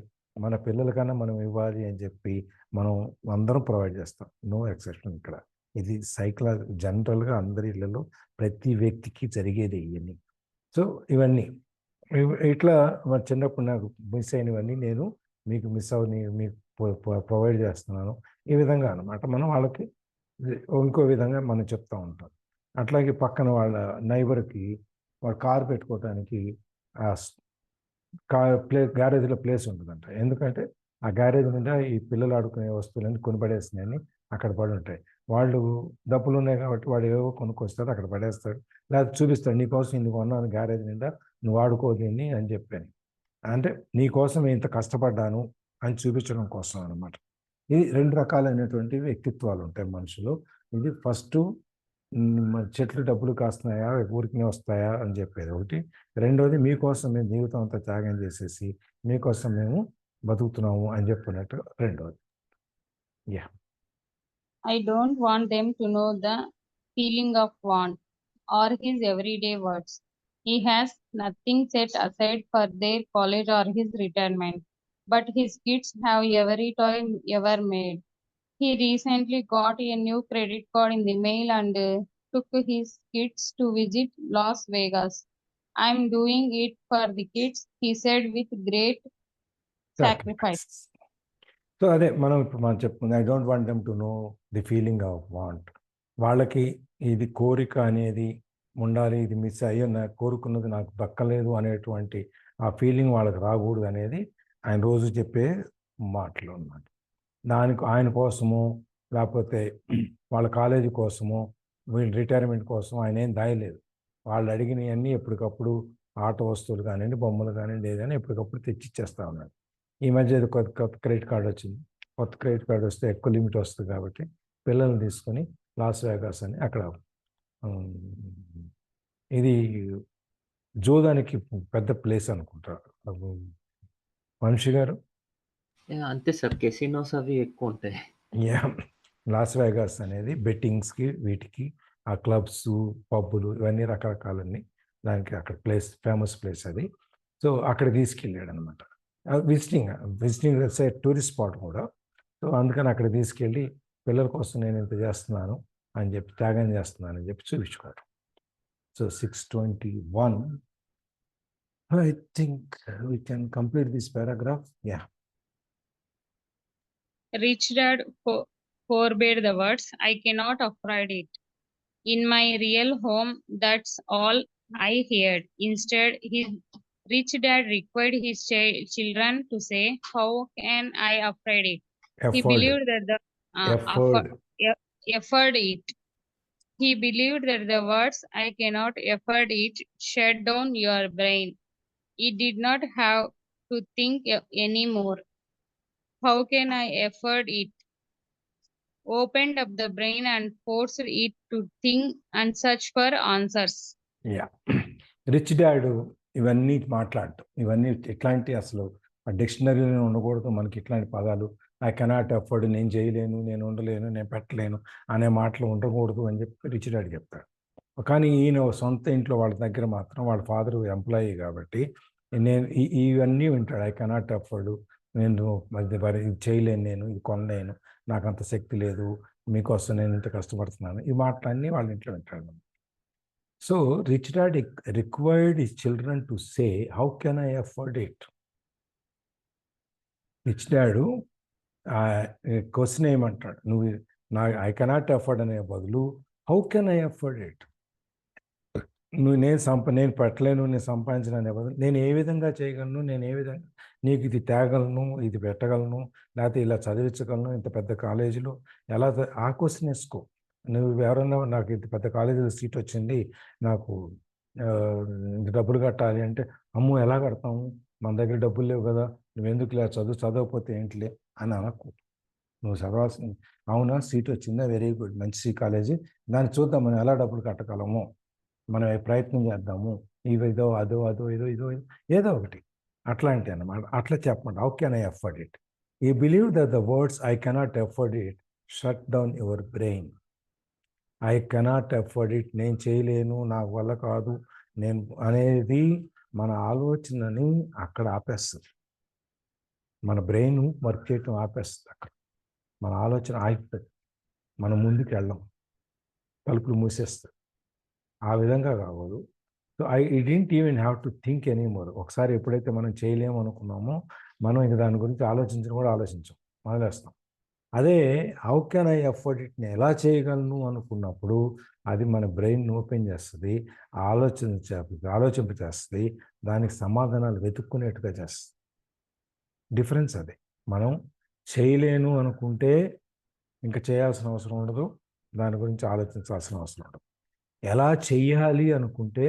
మన పిల్లలకన్నా మనం ఇవ్వాలి అని చెప్పి మనం అందరం ప్రొవైడ్ చేస్తాం. నో ఎక్సెప్షన్ ఇక్కడ. ఇది జనరల్గా అందరి ఇళ్లలో ప్రతి వ్యక్తికి జరిగేది ఇవన్నీ. సో ఇవన్నీ ఇట్లా చిన్నప్పుడు నాకు మిస్ అయినవన్నీ నేను మీకు మిస్ అవని మీకు ప్రొవైడ్ చేస్తున్నాను. ఈ విధంగా అనమాట మనం వాళ్ళకి ఇంకో విధంగా మనం చెప్తూ ఉంటాం. అట్లాగే పక్కన వాళ్ళ నైబర్కి వాడు కారు పెట్టుకోవడానికి గ్యారేజ్లో ప్లేస్ ఉంటుందంట. ఎందుకంటే ఆ గ్యారేజ్ నిండా ఈ పిల్లలు ఆడుకునే వస్తువులన్నీ కొనిపడేసినాయని అక్కడ పడి ఉంటాయి. వాళ్ళు డబ్బులు ఉన్నాయి కాబట్టి వాడు ఏవో కొనుక్కొస్తాడు, అక్కడ పడేస్తాడు, లేకపోతే చూపిస్తాడు, నీకోసం ఇన్ని కొన్నాను గ్యారేజ్ నిండా, నువ్వు ఆడుకోదని అని చెప్పాను. అంటే నీకోసం ఇంత కష్టపడ్డాను అని చూపించడం కోసం అనమాట. ఇది 2 రకాలైనటువంటి వ్యక్తిత్వాలు ఉంటాయి మనుషులు. ఇది ఫస్ట్ చెట్లు డబ్బులు కాస్తున్నాయా, ఊరికనే వస్తాయా అని చెప్పేది ఒకటి. రెండోది, మీకోసం మేము జీవితం అంతా త్యాగం చేసేసి మీకోసం మేము బతుకుతున్నాము అని చెప్పుకున్నట్టు రెండోది. Yeah I don't want them to know the feeling of want or his everyday words. He has nothing set aside for their college or his retirement, but his kids have every toy ever made. He recently got a new credit card in the mail and took his kids to visit Las Vegas. I'm doing it for the kids, he said with great sacrifice. So అదే మనం చెప్పుకుంది, I don't want them to know the feeling of want. వాళ్ళకి ఇది కోరిక అనేది ఉండాలి, ఇది miss అయ్యో కోరుకున్నది నాకు దక్కలేదు అనేటువంటి ఆ ఫీలింగ్ వాళ్ళకి రాకూడదు అనేది ఆయన రోజు చెప్పే మాటలు అన్నమాట. దానికి ఆయన కోసము, లేకపోతే వాళ్ళ కాలేజీ కోసము, వీళ్ళ రిటైర్మెంట్ కోసం ఆయన ఏం దాయలేదు. వాళ్ళు అడిగినవన్నీ ఎప్పటికప్పుడు ఆట వస్తువులు కానివ్వండి, బొమ్మలు కానివ్వండి, ఏదైనా ఎప్పటికప్పుడు తెచ్చిచ్చేస్తా ఉన్నాడు. ఈ మధ్య కొత్త క్రెడిట్ కార్డు వచ్చింది. కొత్త క్రెడిట్ కార్డు వస్తే ఎక్కువ లిమిట్ వస్తుంది కాబట్టి పిల్లల్ని తీసుకొని లాస్ వేగాస్ అని అక్కడ, ఇది జూదానికి పెద్ద ప్లేస్ అనుకుంటారు మనిషి గారు. అంతే సార్, కెసినోస్ అవి ఎక్కువ ఉంటాయి. లాస్ వేగాస్ అనేది బెట్టింగ్స్కి, వీటికి ఆ క్లబ్స్, పబ్బులు, ఇవన్నీ రకరకాలన్నీ దానికి అక్కడ ప్లేస్, ఫేమస్ ప్లేస్ అది. సో అక్కడ తీసుకెళ్ళాడు అనమాట. విజిటింగ్ టూరిస్ట్ స్పాట్ కూడా. సో అందుకని అక్కడ తీసుకెళ్ళి పిల్లల కోసం నేను ఇంత చేస్తున్నాను అని చెప్పి, త్యాగం చేస్తున్నాను అని చెప్పి చూపించుకోవడం. So 6:21, I think we can complete this paragraph. Yeah. Rich dad forbade the words, I cannot afford it. In my real home, that's all I heard. Instead, his rich dad required his children to say, how can I afford it? He believed that the afford it. He believed that the words, I cannot afford it, shut down your brain. It did not have to think anymore. How can I afford it? Opened up the brain and forced it to think and search for answers. Yeah, rich dad ఇవన్నీ మాట్లాడటం, ఇవన్నీ ఎట్లాంటి అసలు ఆ డిక్షనరీలో ఉండకూడదు మనకి ఇట్లాంటి పదాలు. ఐ కెనాట్ అఫోర్డ్, నేను చేయలేను, నేను ఉండలేను, నేను పెట్టలేను అనే మాటలు ఉండకూడదు అని చెప్పి రిచ్ డాడ్ చెప్తాడు. కానీ ఈయన సొంత ఇంట్లో వాళ్ళ దగ్గర మాత్రం వాళ్ళ ఫాదర్ ఎంప్లాయీ కాబట్టి నేను ఇవన్నీ వింటాడు. ఐ కెనాట్ అఫోర్డ్, నేను మరి ఇది చేయలేను, నేను ఇది కొనలేను, నాకు అంత శక్తి లేదు, మీకోసం నేను ఇంత కష్టపడుతున్నాను, ఈ మాటలన్నీ వాళ్ళ ఇంట్లో వింటాడు. So rich dad required his children to say, how can I afford it. Rich dad question ఏమంటాడు, నువ్వు ఐ కెనాట్ అఫోర్డ్ అనే బదులు how can I afford it, నేను పెట్టలేను, నేను సంపాదించను అనే బదులు నేను ఏ విధంగా చేయగలను, నేను ఏ విధంగా నీకు ఇది తేగలను, ఇది పెట్టగలను, లేకపోతే ఇలా చదివించగలను, ఇంత పెద్ద కాలేజీలో ఎలా, ఆ క్వశ్చన్ వేసుకో. నువ్వు ఎవరన్నా నాకు ఇంత పెద్ద కాలేజీలో సీట్ వచ్చింది, నాకు ఇంత డబ్బులు కట్టాలి అంటే, అమ్మో ఎలా కడతాము, మన దగ్గర డబ్బులు లేవు కదా, నువ్వెందుకు లే, చదవకపోతే ఏంటిలే అని అనకు. నువ్వు చదవాల్సింది, అవునా సీట్ వచ్చిందా, వెరీ గుడ్, మంచి కాలేజీ, దాన్ని చూద్దాం మనం ఎలా డబ్బులు కట్టగలము, మనం ప్రయత్నం చేద్దాము, ఇదో అదో ఏదో ఒకటి అట్లాంటి అన్నమాట. అట్లా చెప్పండి, how can I afford it. You believe that the words I cannot afford it shut down your brain. I cannot afford it, నేను చేయలేను, నాకు వల్ల కాదు, నేను అనేది మన ఆలోచనని అక్కడ ఆపేస్తుంది. మన బ్రెయిన్ వర్క్ చేయటం ఆపేస్తుంది అక్కడ, మన ఆలోచన ఆగిపోతుంది, మనం ముందుకు వెళ్ళాం, తలుపులు మూసేస్తుంది. ఆ విధంగా కావద్దు. So I didn't even have to think anymore. ఒకసారి ఎప్పుడైతే మనం చేయలేము అనుకున్నామో మనం ఇంక దాని గురించి ఆలోచించడం కూడా మొదలేస్తాం. అదే హౌ కెన్ ఐ అఫోర్డ్ ఇట్ని ఎలా చేయగలను అనుకున్నప్పుడు అది మన బ్రెయిన్ ఓపెన్ చేస్తుంది, ఆలోచింపచేస్తుంది, దానికి సమాధానాలు వెతుక్కునేట్టుగా చేస్తుంది. డిఫరెన్స్ అదే. మనం చేయలేను అనుకుంటే ఇంకా చేయాల్సిన అవసరం ఉండదు, దాని గురించి ఆలోచించాల్సిన అవసరం ఉండదు. ఎలా చెయ్యాలి అనుకుంటే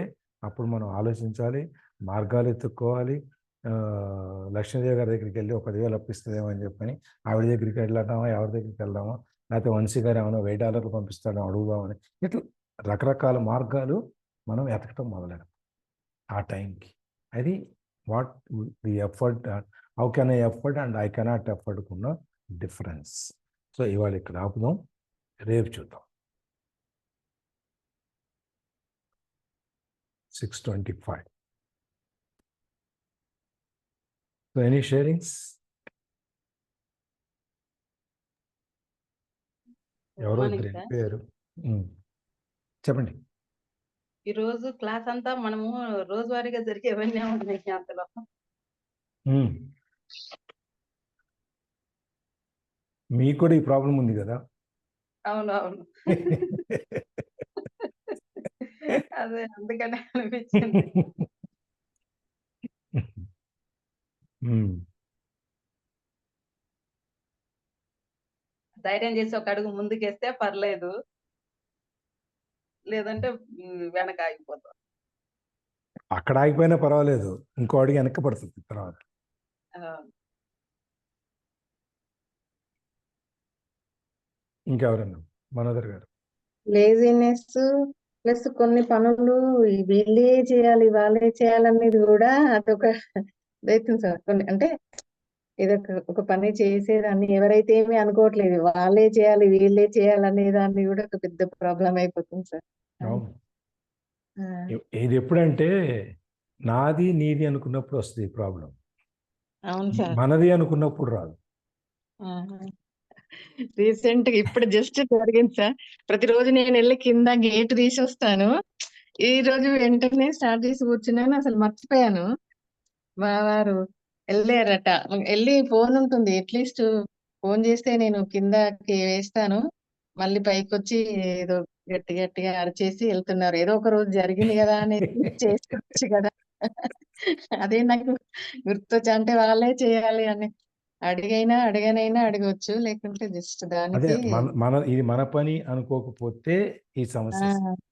అప్పుడు మనం ఆలోచించాలి, మార్గాలు ఎత్తుక్కోవాలి. లక్ష్మీదేవి గారి దగ్గరికి వెళ్ళి 10,000 అప్పిస్తుందేమో అని చెప్పని ఆవిడ దగ్గరికి వెళ్దామా, ఎవరి దగ్గరికి వెళ్దామా, లేకపోతే వంశీ గారు ఏమైనా $1000 పంపిస్తాడో అడుగుదామని, ఇట్లా రకరకాల మార్గాలు మనం ఎతకటం మొదలెడతాం ఆ టైంకి. అది what the effort, how can I effort and I cannot effort ఉన్న డిఫరెన్స్. సో ఇవాళ ఇక్కడ ఆపుదాం, రేపు చూద్దాం. 6:25. So any sharings? ఎవరో ఇద్దరు మార్నింగ్ సార్. వెళ్ళిపోయారు. చెప్పండి. ఈ రోజు క్లాస్ అంతా మనము రోజువారీగా జరిగేవన్నీ ఉన్నాయి అందులో. ఉమ్. మీకు కూడా ఈ ప్రాబ్లం ఉంది కదా. అవును అవును. అదే అందుకనే అనిపించింది. ఉమ్. ధైర్యం చేసి ఒక అడుగు ముందుకేస్తే పర్లేదు, లేదంటే వెనక ఆగిపోతాం. అక్కడ ఆగిపోయినా పర్వాలేదు, ఇంకో అడుగు వెనక్కి పడుతుంది తర్వాత. ఆ, ఇంకెవరన్నా? మనోదర్ గారు. లేజినెస్ ప్లస్ కొన్ని పనులు వీళ్ళే చేయాలి వాళ్ళే చేయాలనేది కూడా అదొక అవుతుంది సార్. కొన్ని అంటే ఇదొక ఒక పని చేసేదాన్ని ఎవరైతే ఏమీ అనుకోవట్లేదు, వాళ్ళే చేయాలి వీళ్ళే చేయాలనే దాన్ని కూడా ఒక పెద్ద ప్రాబ్లం అయిపోతుంది సార్. అవును. ఆ, ఇది ఎప్పుడంటే నాది నీది అనుకున్నప్పుడు వస్తుంది ఈ ప్రాబ్లం, అవును సార్. మనది అనుకున్నప్పుడు రాదు. రీసెంట్ గా ఇప్పుడు జస్ట్ జరిగింది సార్. ప్రతిరోజు నేను వెళ్ళి కింద గేట్ తీసి వస్తాను. ఈ రోజు వెంటనే స్టార్ట్ చేసి కూర్చున్నాను, అసలు మర్చిపోయాను. మా వారు వెళ్ళారట, వెళ్ళి ఫోన్ ఉంటుంది, అట్లీస్ట్ ఫోన్ చేస్తే నేను కిందకి వేస్తాను, మళ్ళీ పైకి వచ్చి ఏదో గట్టి గట్టిగా అరిచేసి వెళ్తున్నారు. ఏదో ఒక రోజు జరిగింది కదా అనేది చేసుకోవచ్చు కదా. అదే నాకు గుర్తొచ్చి, అంటే వాళ్ళే చేయాలి అని అడగనైనా అడగవచ్చు, లేకుంటే జస్ట్ అదే దానికి ఇది మన పని అనుకోకపోతే ఈ ఆ, సమస్య వస్తుంది.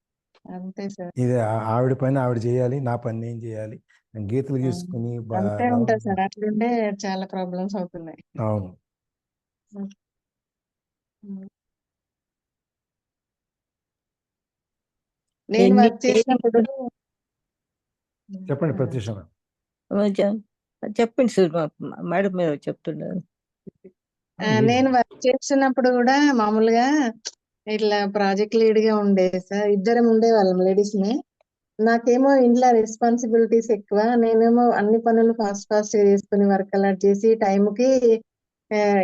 అంతే సార్. ఇది ఆవిడ పని ఆవిడ చేయాలి, నా పని నేను చేయాలి, నేను గీతలు ఆ, గీసుకుని అంతే ఉంటుంది సార్. అట్లుంటే చాలా ప్రాబ్లమ్స్ అవుతున్నాయి. అవును. నేను వర్క్ చేసినప్పుడు చెప్పండి ప్రత్యూష. చెప్పండి సార్, మేడం మీరు చెప్తున్నారు. నేను వర్క్ చేస్తున్నప్పుడు కూడా మామూలుగా ఇట్లా ప్రాజెక్ట్ లీడ్ గా ఉండేది సార్. ఇద్దరం ఉండేవాళ్ళం లేడీస్ ని. నాకేమో ఇంట్లో రెస్పాన్సిబిలిటీస్ ఎక్కువ, నేనేమో అన్ని పనులు ఫాస్ట్ గా చేసుకుని వర్క్ అలాట్ చేసి టైంకి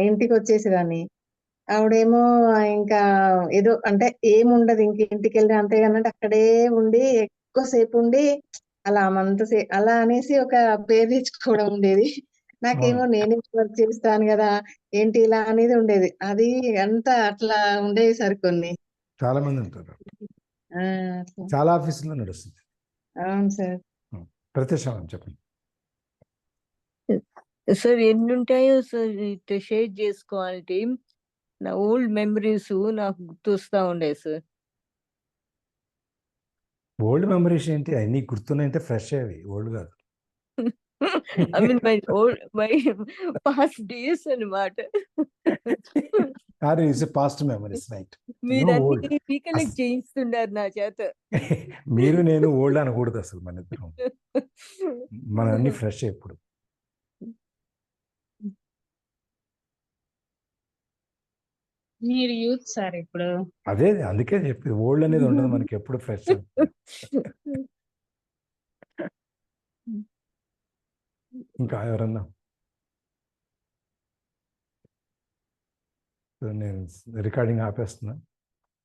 ఇంటికి వచ్చేసేదాన్ని. ఆవిడేమో ఇంకా ఏదో అంటే ఏముండదు, ఇంక ఇంటికి వెళ్ళి అంతేగానంటే అక్కడే ఉండి ఎక్కువసేపు ఉండి అలా అలా అనేసి ఒక పేరు తెచ్చుకోవడం ఉండేది. నాకేమో నేనే వర్క్ చేస్తాను కదా ఏంటి ఇలా అనేది ఉండేది. అది అంతా అట్లా ఉండేవి సార్ కొన్ని. చాలా మంది ఉంటారు, ఆ, చాలా ఆఫీసులో నడుస్తుంది. అవును సార్. ప్రత్యూష చెప్పండి. సార్ ఎన్ని ఉంటాయో సార్ ఇట్లా షేర్ చేసుకోవాలంటే నా ఓల్డ్ మెమరీస్ నాకు గుర్తొస్తా ఉండే సార్. ఓల్డ్ మెమరీస్ ఏంటి? అన్ని గుర్తున్నాయంటే ఫ్రెష్ అవి, ఓల్డ్ కాదు. I mean my past days అన్నమాట. Past memories, right. మీరు అన్ని రీకలెక్ట్ చేయిస్తున్నారు నా చేత. మీరు నేను ఓల్డ్ అనకూడదు అసలు, మన ఇద్దరం మన అన్ని ఫ్రెష్ ఎప్పుడు. మీరు యూత్ సార్ ఇప్పుడు. అదే అందుకే చెప్పి ఓల్డ్ అనేది ఉండదు మనకి, ఎప్పుడు ఫ్రెష్. ఇంకా ఎవరన్నా? నేను రికార్డింగ్ ఆపేస్తున్నా.